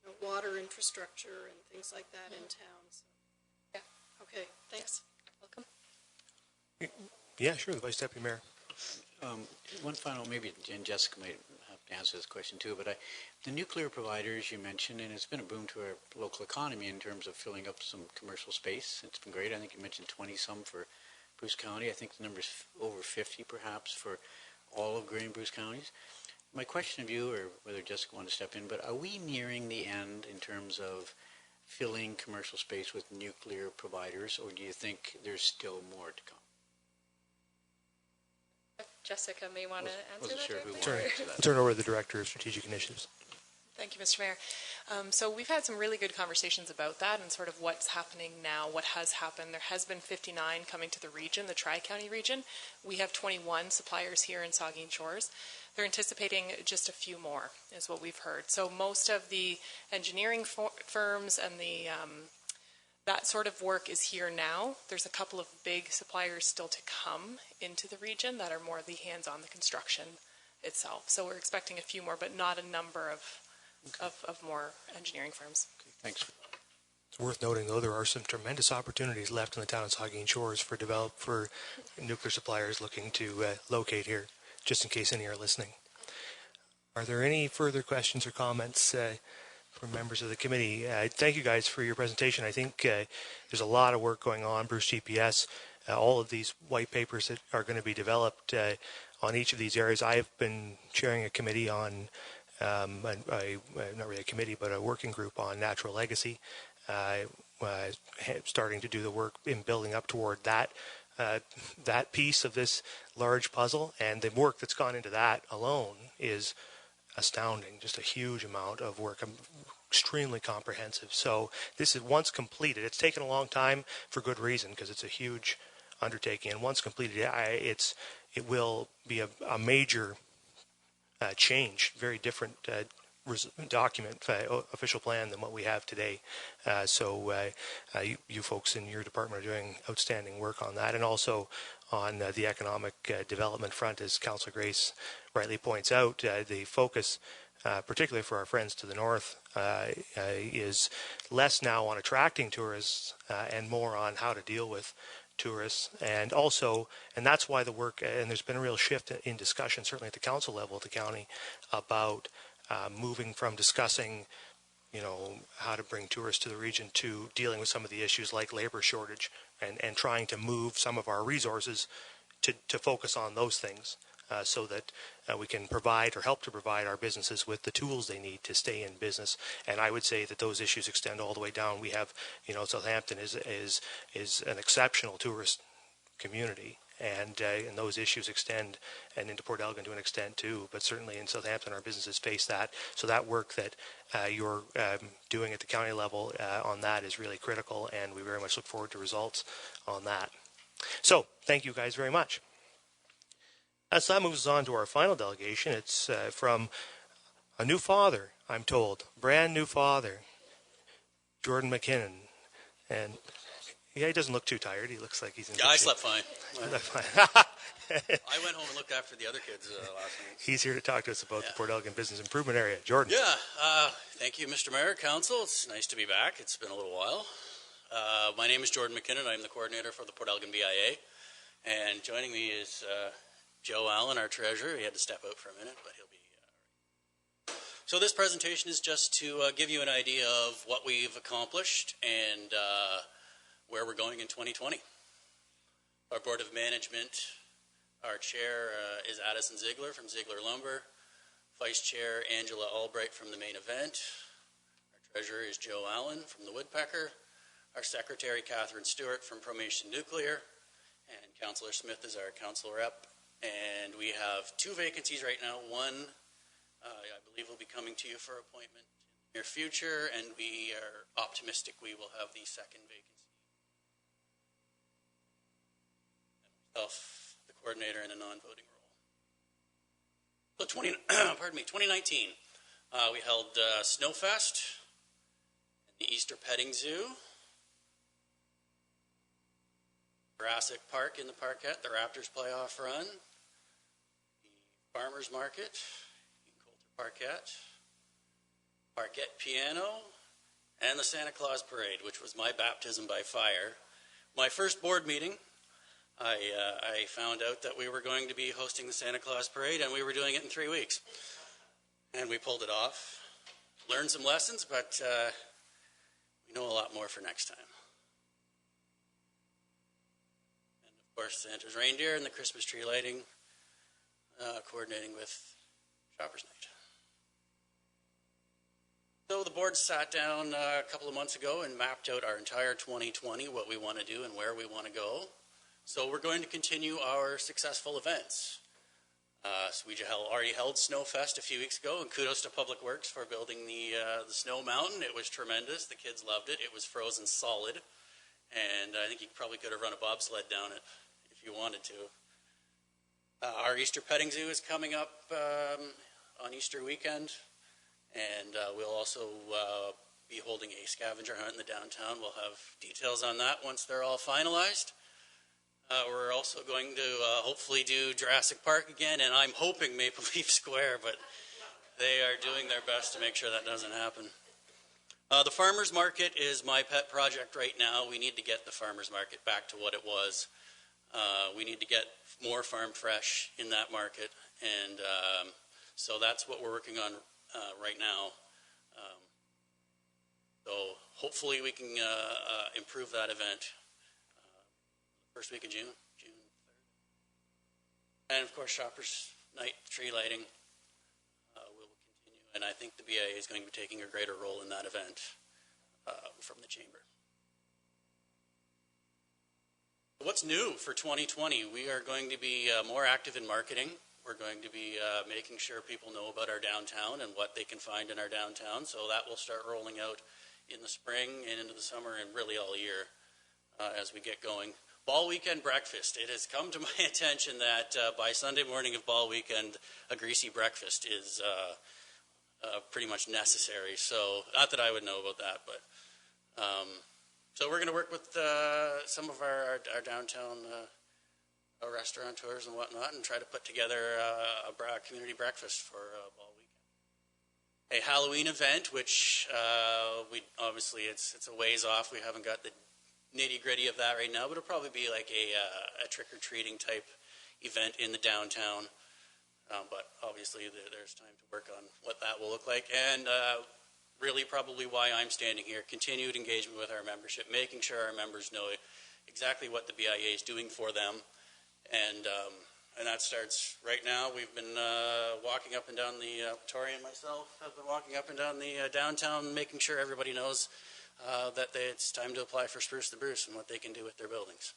their water infrastructure and things like that in town. So. Yeah. Okay, thanks. Welcome. Yeah, sure, the Vice Deputy Mayor. One final, maybe, and Jessica might have to answer this question too, but the nuclear providers you mentioned, and it's been a boom to our local economy in terms of filling up some commercial space. It's been great. I think you mentioned 20-some for Bruce County. I think the number's over 50 perhaps for all of Grey and Bruce counties. My question of you, or whether Jessica wants to step in, but are we nearing the end in terms of filling commercial space with nuclear providers, or do you think there's still more to come? Jessica may want to answer that. We'll turn over to the Director of Strategic Initiatives. Thank you, Mr. Mayor. So we've had some really good conversations about that and sort of what's happening now, what has happened. There has been 59 coming to the region, the Tri-County region. We have 21 suppliers here in Saugeen Shores. They're anticipating just a few more, is what we've heard. So most of the engineering firms and the that sort of work is here now. There's a couple of big suppliers still to come into the region that are more the hands-on the construction itself. So we're expecting a few more, but not a number of more engineering firms. Okay, thanks. It's worth noting, though, there are some tremendous opportunities left in the town of Saugeen Shores for nuclear suppliers looking to locate here, just in case any are listening. Are there any further questions or comments from members of the committee. Thank you guys for your presentation. I think there's a lot of work going on. Bruce GPS, all of these white papers that are going to be developed on each of these areas. I've been chairing a committee on, not really a committee, but a working group on natural legacy, starting to do the work in building up toward that that piece of this large puzzle, and the work that's gone into that alone is astounding. Just a huge amount of work, extremely comprehensive. So this is, once completed, it's taken a long time for good reason, because it's a huge undertaking, and once completed, it will be a major change, very different document, official plan than what we have today. So you folks in your department are doing outstanding work on that, and also on the economic development front, as Councillor Grace rightly points out. The focus, particularly for our friends to the north, is less now on attracting tourists and more on how to deal with tourists, and that's why the work, and there's been a real shift in discussion, certainly at the council level at the county, about moving from discussing, how to bring tourists to the region to dealing with some of the issues like labor shortage, and trying to move some of our resources to focus on those things, so that we can provide or help to provide our businesses with the tools they need to stay in business. And I would say that those issues extend all the way down. We have, Southampton is an exceptional tourist community, and those issues extend and into Port Elgin to an extent too. But certainly in Southampton, our businesses face that. So that work that you're doing at the county level on that is really critical, and we very much look forward to results on that. So thank you guys very much. As that moves on to our final delegation, it's from a new father, I'm told, brand new father, Jordan McKinnon, and yeah, he doesn't look too tired. He looks like he's in. Yeah, I slept fine. I went home and looked after the other kids last night. He's here to talk to us about the Port Elgin Business Improvement Area. Jordan. Yeah, thank you, Mr. Mayor, Council. It's nice to be back. It's been a little while. My name is Jordan McKinnon. I'm the coordinator for the Port Elgin BIA. And joining me is Joe Allen, our treasurer. He had to step out for a minute, but he'll be So this presentation is just to give you an idea of what we've accomplished and where we're going in 2020. Our Board of Management, our chair is Addison Ziegler from Ziegler Lumber, Vice Chair Angela Albright from the Main Event, our treasurer is Joe Allen from the Woodpecker, our secretary Catherine Stewart from Promation Nuclear, and Councillor Smith is our council rep. And we have 2 vacancies right now. One, I believe, will be coming to you for appointment in the near future, and we are optimistic we will have the second vacancy. Myself, the coordinator, in a non-voting role. So 2019, we held Snowfest, the Easter Petting Zoo, Jurassic Park in the Parkette, the Raptors playoff run, the Farmers Market in Coulter Parkette Piano, and the Santa Claus Parade, which was my baptism by fire. My first board meeting, I found out that we were going to be hosting the Santa Claus Parade, and we were doing it in 3 weeks. And we pulled it off. Learned some lessons, but we know a lot more for next time. And of course, Santa's reindeer and the Christmas tree lighting, coordinating with Shoppers Night. So the board sat down a couple of months ago and mapped out our entire 2020, what we want to do and where we want to go. So we're going to continue our successful events. So we already held Snowfest a few weeks ago, and kudos to Public Works for building the snow mountain. It was tremendous. The kids loved it. It was frozen solid, and I think you probably could have run a bobsled down it if you wanted to. Our Easter Petting Zoo is coming up on Easter weekend, and we'll also be holding a scavenger hunt in the downtown. We'll have details on that once they're all finalized. We're also going to hopefully do Jurassic Park again, and I'm hoping Maple Leaf Square, but they are doing their best to make sure that doesn't happen. The Farmers Market is my pet project right now. We need to get the Farmers Market back to what it was. We need to get more farm fresh in that market, and so that's what we're working on right now. So hopefully we can improve that event. First week of June 3rd. And of course, Shoppers Night tree lighting will continue. And I think the BIA is going to be taking a greater role in that event from the Chamber. What's new for 2020? We are going to be more active in marketing. We're going to be making sure people know about our downtown and what they can find in our downtown. So that will start rolling out in the spring and into the summer and really all year as we get going. Ball weekend breakfast. It has come to my attention that by Sunday morning of ball weekend, a greasy breakfast is pretty much necessary. So not that I would know about that, but so we're going to work with some of our downtown restaurateurs and whatnot and try to put together a community breakfast for ball weekend. A Halloween event, which we obviously it's a ways off. We haven't got the nitty-gritty of that right now, but it'll probably be like a trick-or-treating type event in the downtown. But obviously there's time to work on what that will look like. And really probably why I'm standing here, continued engagement with our membership, making sure our members know exactly what the BIA is doing for them. And that starts right now. We've been walking up and down the, Tori and myself have been walking up and down the downtown, making sure everybody knows that it's time to apply for Spruce the Bruce and what they can do with their buildings.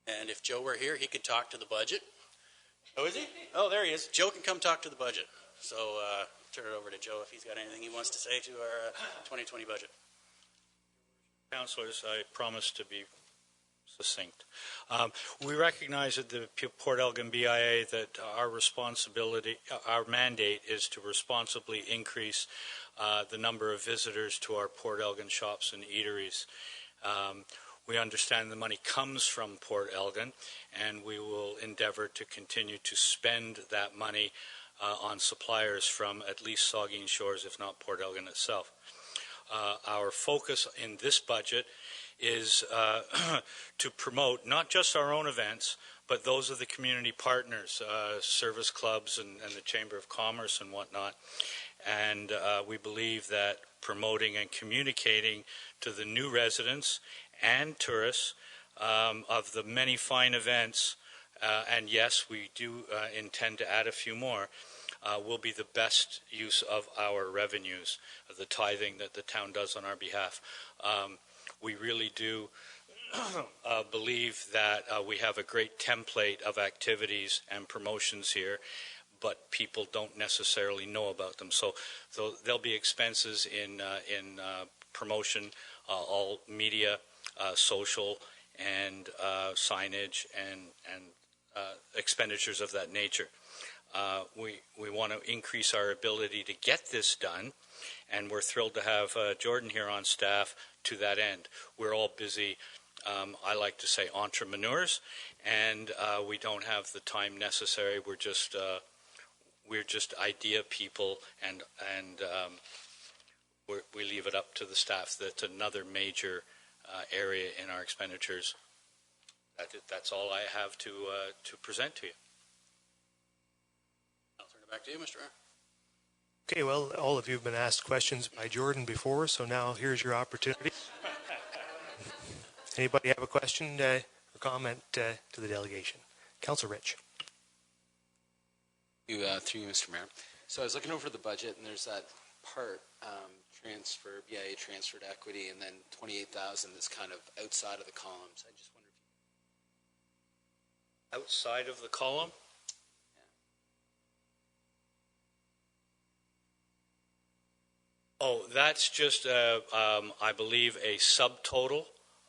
And if Joe were here, he could talk to the budget. Oh, is he? Oh, there he is. Joe can come talk to the budget. So turn it over to Joe if he's got anything he wants to say to our 2020 budget. Councillors, I promise to be succinct. We recognize at the Port Elgin BIA that our responsibility, our mandate is to responsibly increase the number of visitors to our Port Elgin shops and eateries. We understand the money comes from Port Elgin, and we will endeavor to continue to spend that money on suppliers from at least Saugeen Shores, if not Port Elgin itself. Our focus in this budget is to promote not just our own events, but those of the community partners, service clubs and the Chamber of Commerce and whatnot. And we believe that promoting and communicating to the new residents and tourists of the many fine events, and yes, we do intend to add a few more, will be the best use of our revenues, of the tithing that the town does on our behalf. We really do believe that we have a great template of activities and promotions here, but people don't necessarily know about them. So there'll be expenses in promotion, all media, social, and signage, and expenditures of that nature. We want to increase our ability to get this done, and we're thrilled to have Jordan here on staff to that end. We're all busy, I like to say, entrepreneurs, and we don't have the time necessary. We're just idea people, and we leave it up to the staff. That's another major area in our expenditures. That's all I have to present to you. I'll turn it back to you, Mr. Mayor. Okay, well, all of you have been asked questions by Jordan before, so now here's your opportunity. Anybody have a question or comment to the delegation? Councillor Rich. Through you, Mr. Mayor. So I was looking over the budget, and there's that part, transfer, BIA transferred equity, and then 28,000 is kind of outside of the columns. I just wonder if Outside of the column? Oh, that's just, I believe, a subtotal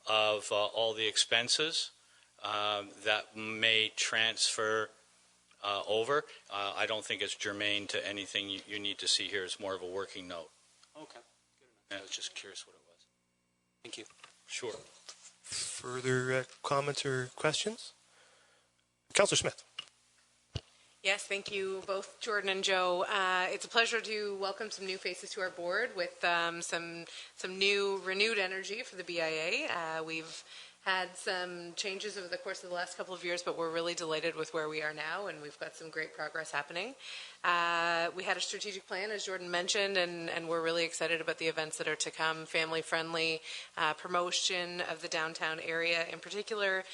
of all the expenses that may transfer over. I don't think it's germane to anything you need to see here. It's more of a working note. Okay, good enough. I was just curious what it was. Thank you. Sure. Further comments or questions? Councillor Smith. Yes, thank you both, Jordan and Joe. It's a pleasure to welcome some new faces to our board with some new renewed energy for the BIA. We've had some changes over the course of the last couple of years, but we're really delighted with where we are now, and we've got some great progress happening. We had a strategic plan, as Jordan mentioned, and we're really excited about the events that are to come, family-friendly, promotion of the downtown area. In particular,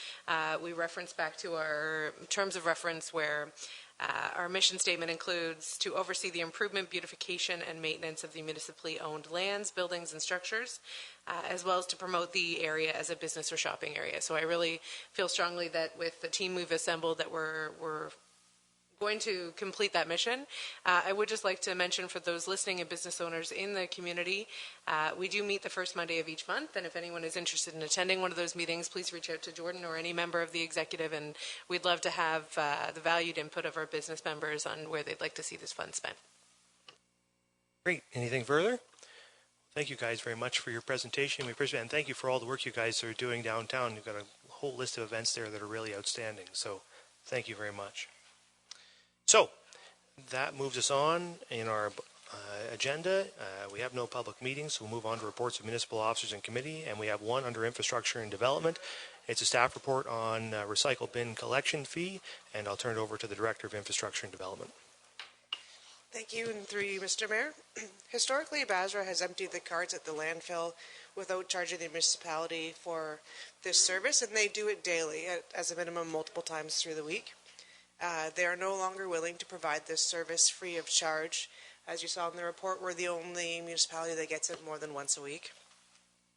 we reference back to our terms of reference where our mission statement includes to oversee the improvement, beautification, and maintenance of the municipally owned lands, buildings, and structures, as well as to promote the area as a business or shopping area. So I really feel strongly that with the team we've assembled that we're going to complete that mission. I would just like to mention for those listening and business owners in the community, we do meet the first Monday of each month, and if anyone is interested in attending one of those meetings, please reach out to Jordan or any member of the executive, and we'd love to have the valued input of our business members on where they'd like to see this fund spent. Great. Anything further? Thank you guys very much for your presentation. We appreciate it, and thank you for all the work you guys are doing downtown. You've got a whole list of events there that are really outstanding, so thank you very much. So, that moves us on in our agenda. We have no public meetings, so we'll move on to reports of municipal officers and committee, and we have one under infrastructure and development. It's a staff report on recycle bin collection fee, and I'll turn it over to the Director of Infrastructure and Development. Thank you, and through you, Mr. Mayor. Historically, Basra has emptied the carts at the landfill without charging the municipality for this service, and they do it daily, as a minimum multiple times through the week. They are no longer willing to provide this service free of charge. As you saw in the report, we're the only municipality that gets it more than once a week.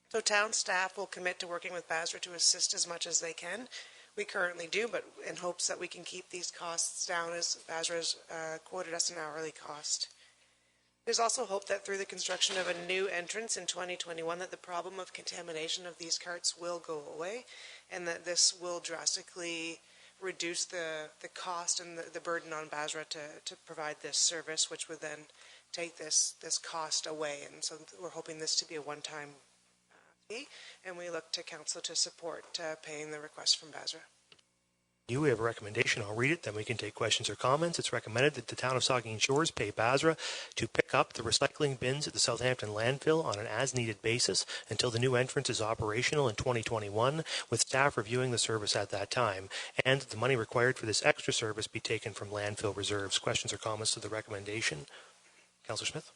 So town staff will commit to working with Basra to assist as much as they can. We currently do, but in hopes that we can keep these costs down as Basra's quoted us an hourly cost. There's also hope that through the construction of a new entrance in 2021 that the problem of contamination of these carts will go away, and that this will drastically reduce the cost and the burden on Basra to provide this service, which would then take this cost away. And so we're hoping this to be a one-time fee, and we look to council to support paying the request from Basra. We have a recommendation. I'll read it, then we can take questions or comments. It's recommended that the town of Saugeen Shores pay Basra to pick up the recycling bins at the Southampton landfill on an as-needed basis until the new entrance is operational in 2021, with staff reviewing the service at that time, and the money required for this extra service be taken from landfill reserves. Questions or comments to the recommendation? Councillor Smith?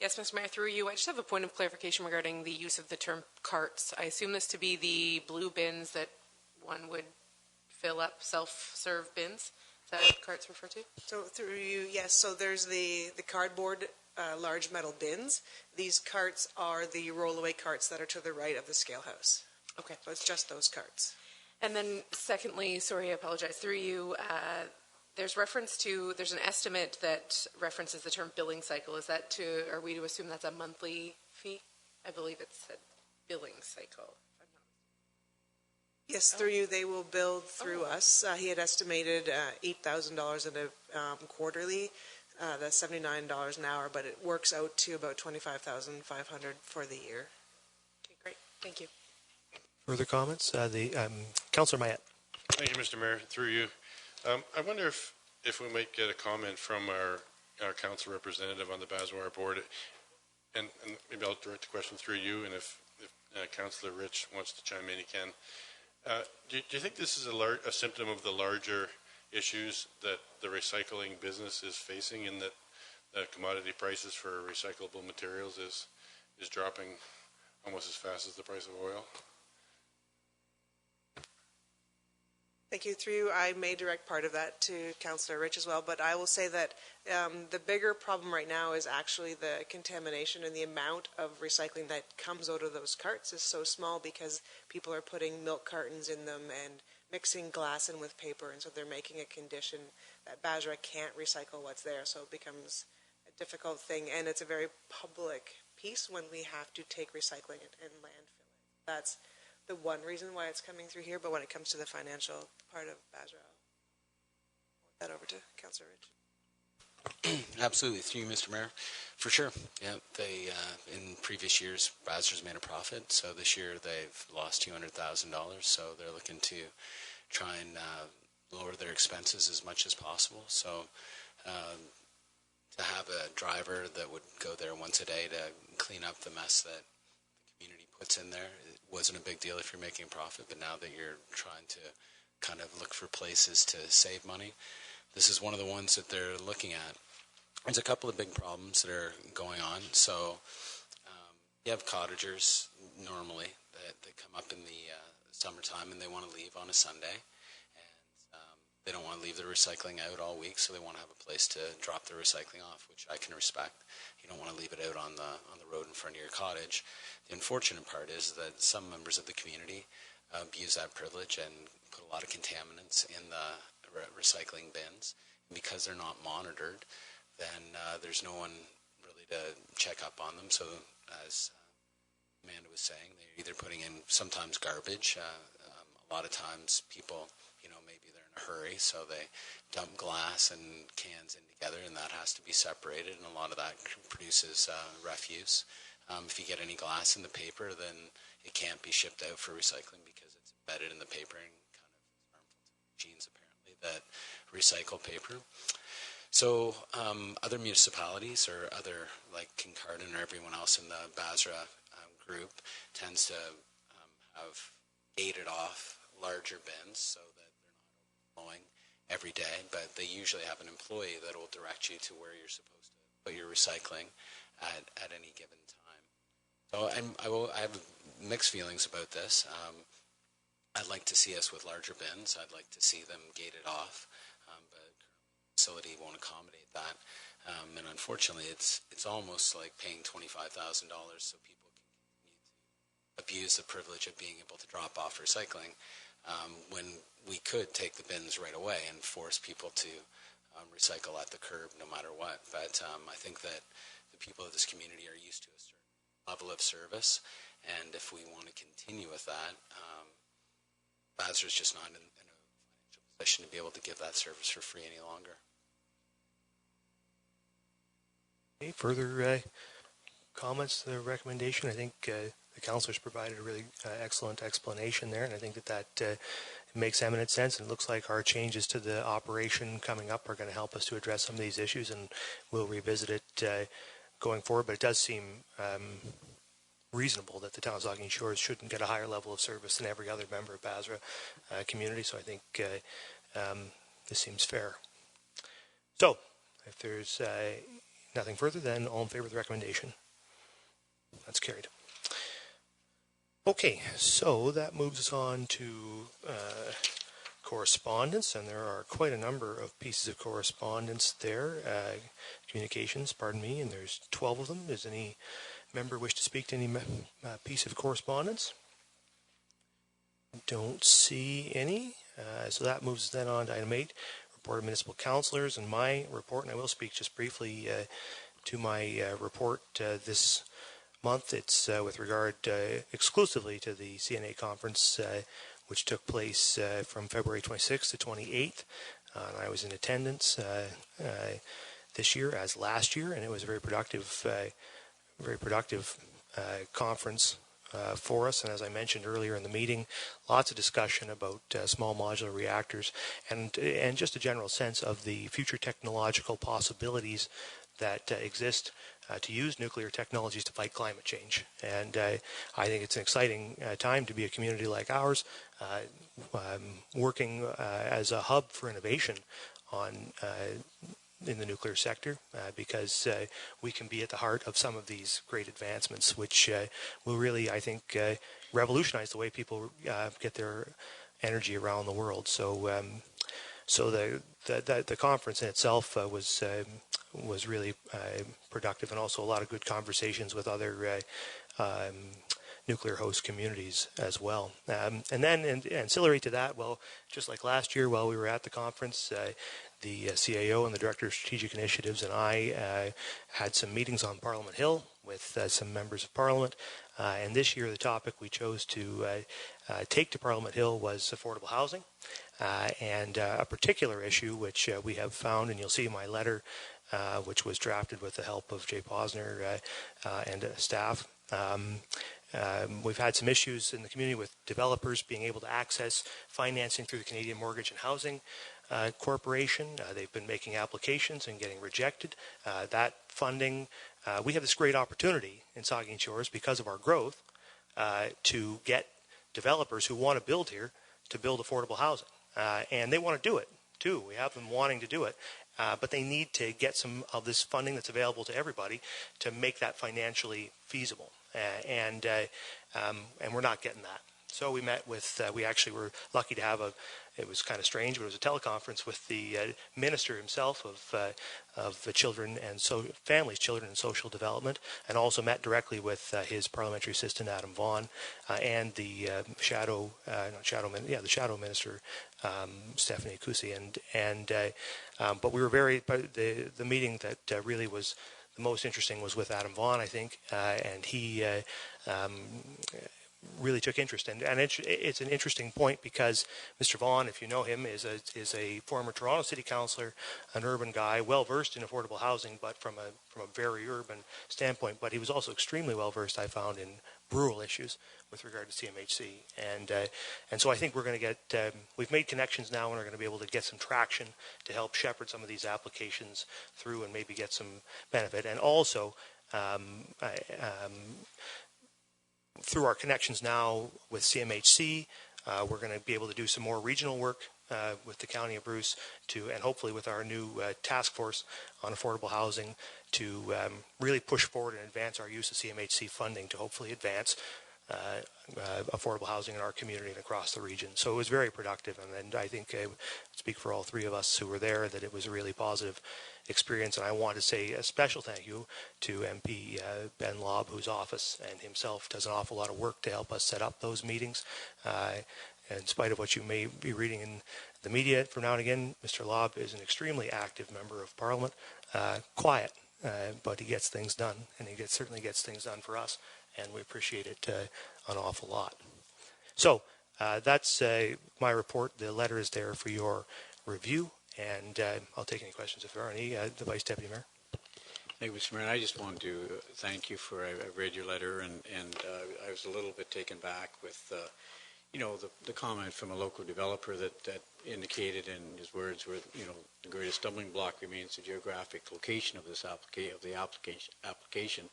Yes, Mr. Mayor, through you, I just have a point of clarification regarding the use of the term carts. I assume this to be the blue bins that one would fill up self-serve bins. Is that what carts refer to? So through you, yes. So there's the cardboard large metal bins. These carts are the rollaway carts that are to the right of the scale house. Okay. So it's just those carts. And then secondly, sorry, I apologize, through you, there's an estimate that references the term billing cycle. Is that are we to assume that's a monthly fee? I believe it's a billing cycle. Yes, through you, they will bill through us. He had estimated $8,000 in a quarterly, that's $79 an hour, but it works out to about $25,500 for the year. Okay, great. Thank you. Further comments? Councillor Mayette. Thank you, Mr. Mayor. Through you. I wonder if we might get a comment from our council representative on the Basra board, and maybe I'll direct the question through you, and if Councillor Rich wants to chime in, he can. Do you think this is a symptom of the larger issues that the recycling business is facing, in that the commodity prices for recyclable materials is dropping almost as fast as the price of oil? Thank you. Through you, I may direct part of that to Councillor Rich as well, but I will say that the bigger problem right now is actually the contamination, and the amount of recycling that comes out of those carts is so small because people are putting milk cartons in them and mixing glass in with paper, and so they're making a condition that Basra can't recycle what's there, so it becomes a difficult thing, and it's a very public piece when we have to take recycling and landfill it. That's the one reason why it's coming through here, but when it comes to the financial part of Basra, I'll hand that over to Councillor Rich. Absolutely, through you, Mr. Mayor. For sure. Yeah, they in previous years, Basra's made a profit, so this year they've lost $200,000. So they're looking to try and lower their expenses as much as possible. So to have a driver that would go there once a day to clean up the mess that the community puts in there, wasn't a big deal if you're making a profit, but now that you're trying to kind of look for places to save money, this is one of the ones that they're looking at. There's a couple of big problems that are going on. So you have cottagers normally that come up in the summertime and they want to leave on a Sunday. They don't want to leave their recycling out all week, so they want to have a place to drop their recycling off, which I can respect. You don't want to leave it out on the road in front of your cottage. The unfortunate part is that some members of the community abuse that privilege and put a lot of contaminants in the recycling bins. And because they're not monitored, then there's no one really to check up on them. So as Amanda was saying, they're either putting in sometimes garbage. A lot of times people, maybe they're in a hurry, so they dump glass and cans in together, and that has to be separated, and a lot of that produces refuse. If you get any glass in the paper, then it can't be shipped out for recycling because it's embedded in the paper and kind of harmful to machines, apparently, that recycle paper. So other municipalities or other, like Kincardine or everyone else in the Basra group tends to have gated off larger bins so that they're not overflowing every day, but they usually have an employee that will direct you to where you're supposed to put your recycling at any given time. So I have mixed feelings about this. I'd like to see us with larger bins. I'd like to see them gated off, but the facility won't accommodate that. And unfortunately, it's almost like paying $25,000 so people can continue to abuse the privilege of being able to drop off recycling when we could take the bins right away and force people to recycle at the curb no matter what. But I think that the people of this community are used to a certain level of service, and if we want to continue with that, Basra is just not in a financial position to be able to give that service for free any longer. Okay, further comments to the recommendation? I think the councillors provided a really excellent explanation there, and I think that makes eminent sense, and it looks like our changes to the operation coming up are going to help us to address some of these issues, and we'll revisit it going forward. But it does seem reasonable that the town of Saugeen Shores shouldn't get a higher level of service than every other member of Basra community, so I think this seems fair. So, if there's nothing further, then all in favor of the recommendation? That's carried. Okay, so that moves us on to correspondence, and there are quite a number of pieces of correspondence there, communications, pardon me, and there's 12 of them. Does any member wish to speak to any piece of correspondence? Don't see any, so that moves then on to item 8, report of municipal councillors, and my report, and I will speak just briefly to my report this month. It's with regard exclusively to the CNA conference, which took place from February 26th to 28th. I was in attendance this year as last year, and it was a very productive conference for us. And as I mentioned earlier in the meeting, lots of discussion about small modular reactors and just a general sense of the future technological possibilities that exist to use nuclear technologies to fight climate change. And I think it's an exciting time to be a community like ours, working as a hub for innovation in the nuclear sector, because we can be at the heart of some of these great advancements, which will really, I think, revolutionize the way people get their energy around the world. So the conference in itself was really productive, and also a lot of good conversations with other nuclear host communities as well. And then ancillary to that, well, just like last year while we were at the conference, the CAO and the Director of Strategic Initiatives and I had some meetings on Parliament Hill with some members of Parliament. And this year the topic we chose to take to Parliament Hill was affordable housing. And a particular issue which we have found, and you'll see my letter, which was drafted with the help of Jay Posner and staff. We've had some issues in the community with developers being able to access financing through the Canadian Mortgage and Housing Corporation. They've been making applications and getting rejected. That funding, we have this great opportunity in Saugeen Shores because of our growth to get developers who want to build here to build affordable housing. And they want to do it, too. We have them wanting to do it. But they need to get some of this funding that's available to everybody to make that financially feasible. And we're not getting that. So we met with, we actually were lucky to have it was kind of strange, but it was a teleconference with the minister himself of the children and families, children and social development, and also met directly with his parliamentary assistant, Adam Vaughan, and the shadow minister, Stephanie Kusi. But we were the meeting that really was the most interesting was with Adam Vaughan, I think, and he really took interest. And it's an interesting point because Mr. Vaughan, if you know him, is a former Toronto City Councillor, an urban guy, well versed in affordable housing, but from a very urban standpoint. But he was also extremely well versed, I found, in rural issues with regard to CMHC. And so I think we're going to get we've made connections now, and we're going to be able to get some traction to help shepherd some of these applications through and maybe get some benefit. And also through our connections now with CMHC, we're going to be able to do some more regional work with the County of Bruce and hopefully with our new task force on affordable housing to really push forward and advance our use of CMHC funding to hopefully advance affordable housing in our community and across the region. So it was very productive, and I think I speak for all three of us who were there that it was a really positive experience. And I want to say a special thank you to MP Ben Lobb, whose office and himself does an awful lot of work to help us set up those meetings. In spite of what you may be reading in the media from now and again, Mr. Lobb is an extremely active member of Parliament, quiet, but he gets things done, and he certainly gets things done for us, and we appreciate it an awful lot. So that's my report. The letter is there for your review, and I'll take any questions if there are any. The Vice Deputy Mayor. Thank you, Mr. Mayor. I just wanted to thank you for, I read your letter, and I was a little bit taken back with, the comment from a local developer that indicated in his words where, the greatest stumbling block remains the geographic location of this application.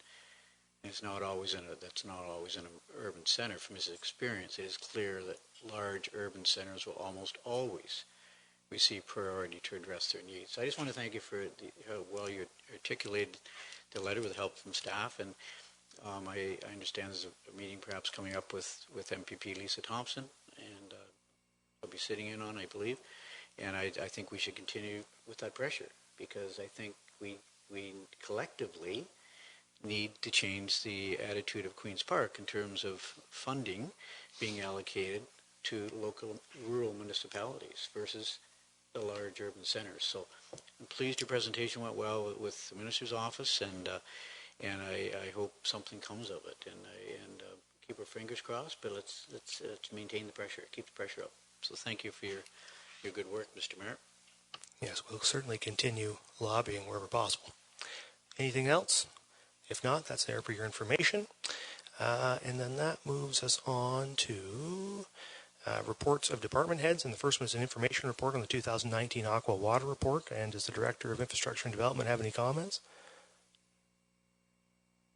It's not always that's not always in an urban center. From his experience, it is clear that large urban centers will almost always receive priority to address their needs. So I just want to thank you for how well you articulated the letter with help from staff. And I understand there's a meeting perhaps coming up with MPP Lisa Thompson, and I'll be sitting in on, I believe. And I think we should continue with that pressure, because I think we collectively need to change the attitude of Queen's Park in terms of funding being allocated to local rural municipalities versus the large urban centers. So I'm pleased your presentation went well with the Minister's office, and I hope something comes of it. And keep our fingers crossed, but let's maintain the pressure, keep the pressure up. So thank you for your good work, Mr. Mayor. Yes, we'll certainly continue lobbying wherever possible. Anything else? If not, that's there for your information. And then that moves us on to reports of department heads. And the first one is an information report on the 2019 Aqua Water Report. And does the Director of Infrastructure and Development have any comments?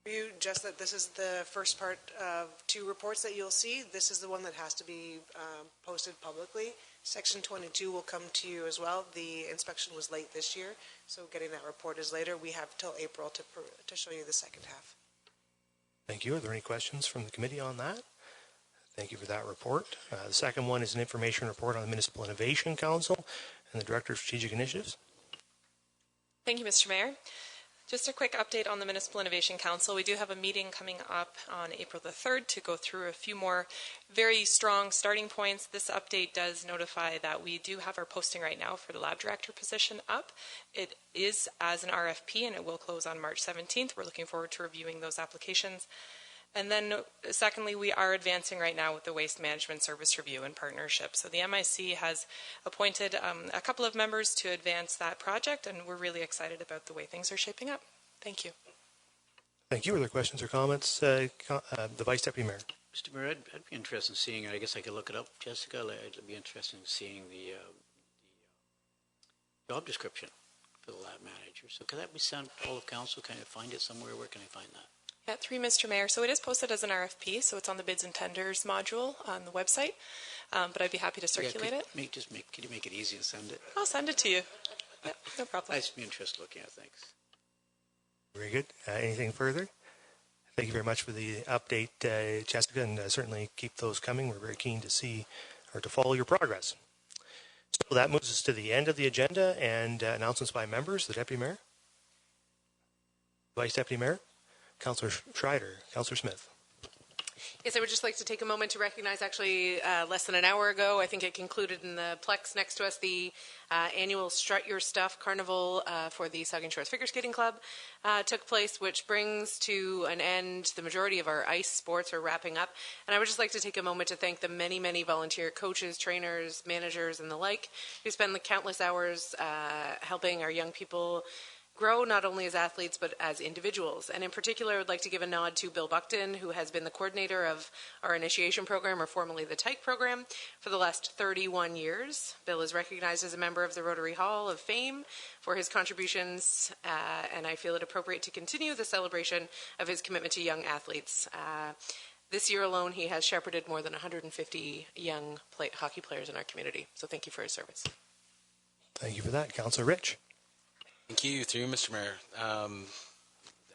You just that this is the first part of two reports that you'll see. This is the one that has to be posted publicly. Section 22 will come to you as well. The inspection was late this year, so getting that report is later. We have till April to show you the second half. Thank you. Are there any questions from the committee on that? Thank you for that report. The second one is an information report on the Municipal Innovation Council and the Director of Strategic Initiatives. Thank you, Mr. Mayor. Just a quick update on the Municipal Innovation Council. We do have a meeting coming up on April the 3rd to go through a few more very strong starting points. This update does notify that we do have our posting right now for the lab director position up. It is as an RFP, and it will close on March 17th. We're looking forward to reviewing those applications. And then secondly, we are advancing right now with the Waste Management Service Review and Partnership. So the MIC has appointed a couple of members to advance that project, and we're really excited about the way things are shaping up. Thank you. Thank you. Are there questions or comments? The Vice Deputy Mayor. Mr. Mayor, I'd be interested in seeing, I guess I could look it up, Jessica, I'd be interested in seeing the job description for the lab manager. So could that be sent to all of council? Can I find it somewhere? Where can I find that? Yeah, through Mr. Mayor. So it is posted as an RFP, so it's on the bids and tenders module on the website. But I'd be happy to circulate it. Could you make it easy and send it? I'll send it to you. Yeah, no problem. I'd be interested looking at it. Thanks. Very good. Anything further? Thank you very much for the update, Jessica, and certainly keep those coming. We're very keen to see or to follow your progress. So that moves us to the end of the agenda and announcements by members. The Deputy Mayor, Vice Deputy Mayor, Councillor Schreider, Councillor Smith. Yes, I would just like to take a moment to recognize actually less than an hour ago, I think it concluded in the Plex next to us, the annual Strut Your Stuff Carnival for the Saugeen Shores Figure Skating Club took place, which brings to an end the majority of our ice sports are wrapping up. And I would just like to take a moment to thank the many, many volunteer coaches, trainers, managers, and the like who spend the countless hours helping our young people grow not only as athletes but as individuals. And in particular, I would like to give a nod to Bill Buckton, who has been the coordinator of our initiation program, or formerly the TIKE program, for the last 31 years. Bill is recognized as a member of the Rotary Hall of Fame for his contributions, and I feel it appropriate to continue the celebration of his commitment to young athletes. This year alone, he has shepherded more than 150 young hockey players in our community. So thank you for his service. Thank you for that. Councillor Rich. Thank you, through Mr. Mayor.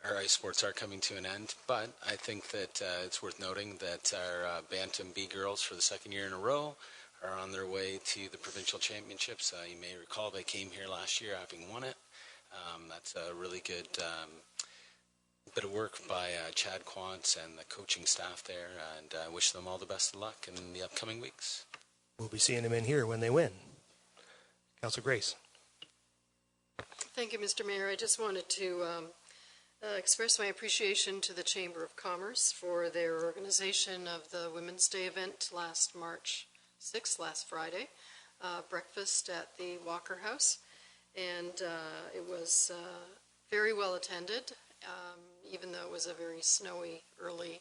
Our ice sports are coming to an end, but I think that it's worth noting that our Bantam B girls, for the second year in a row, are on their way to the provincial championships. You may recall they came here last year having won it. That's a really good bit of work by Chad Quantz and the coaching staff there, and I wish them all the best of luck in the upcoming weeks. We'll be seeing them in here when they win. Councillor Grace. Thank you, Mr. Mayor. I just wanted to express my appreciation to the Chamber of Commerce for their organization of the Women's Day event last March 6th, last Friday, breakfast at the Walker House. And it was very well attended, even though it was a very snowy early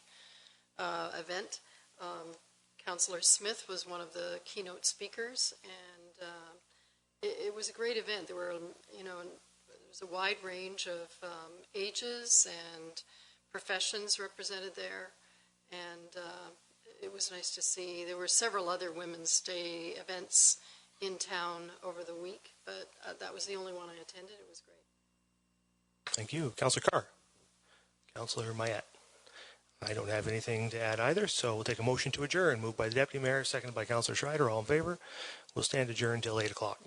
event. Councillor Smith was one of the keynote speakers, and it was a great event. There were, there was a wide range of ages and professions represented there, and it was nice to see. There were several other Women's Day events in town over the week, but that was the only one I attended. It was great. Thank you. Councillor Carr. Councillor Mayette. I don't have anything to add either, so we'll take a motion to adjourn. Moved by the Deputy Mayor, seconded by Councillor Schreider. All in favor? We'll stand adjourned until 8 o'clock.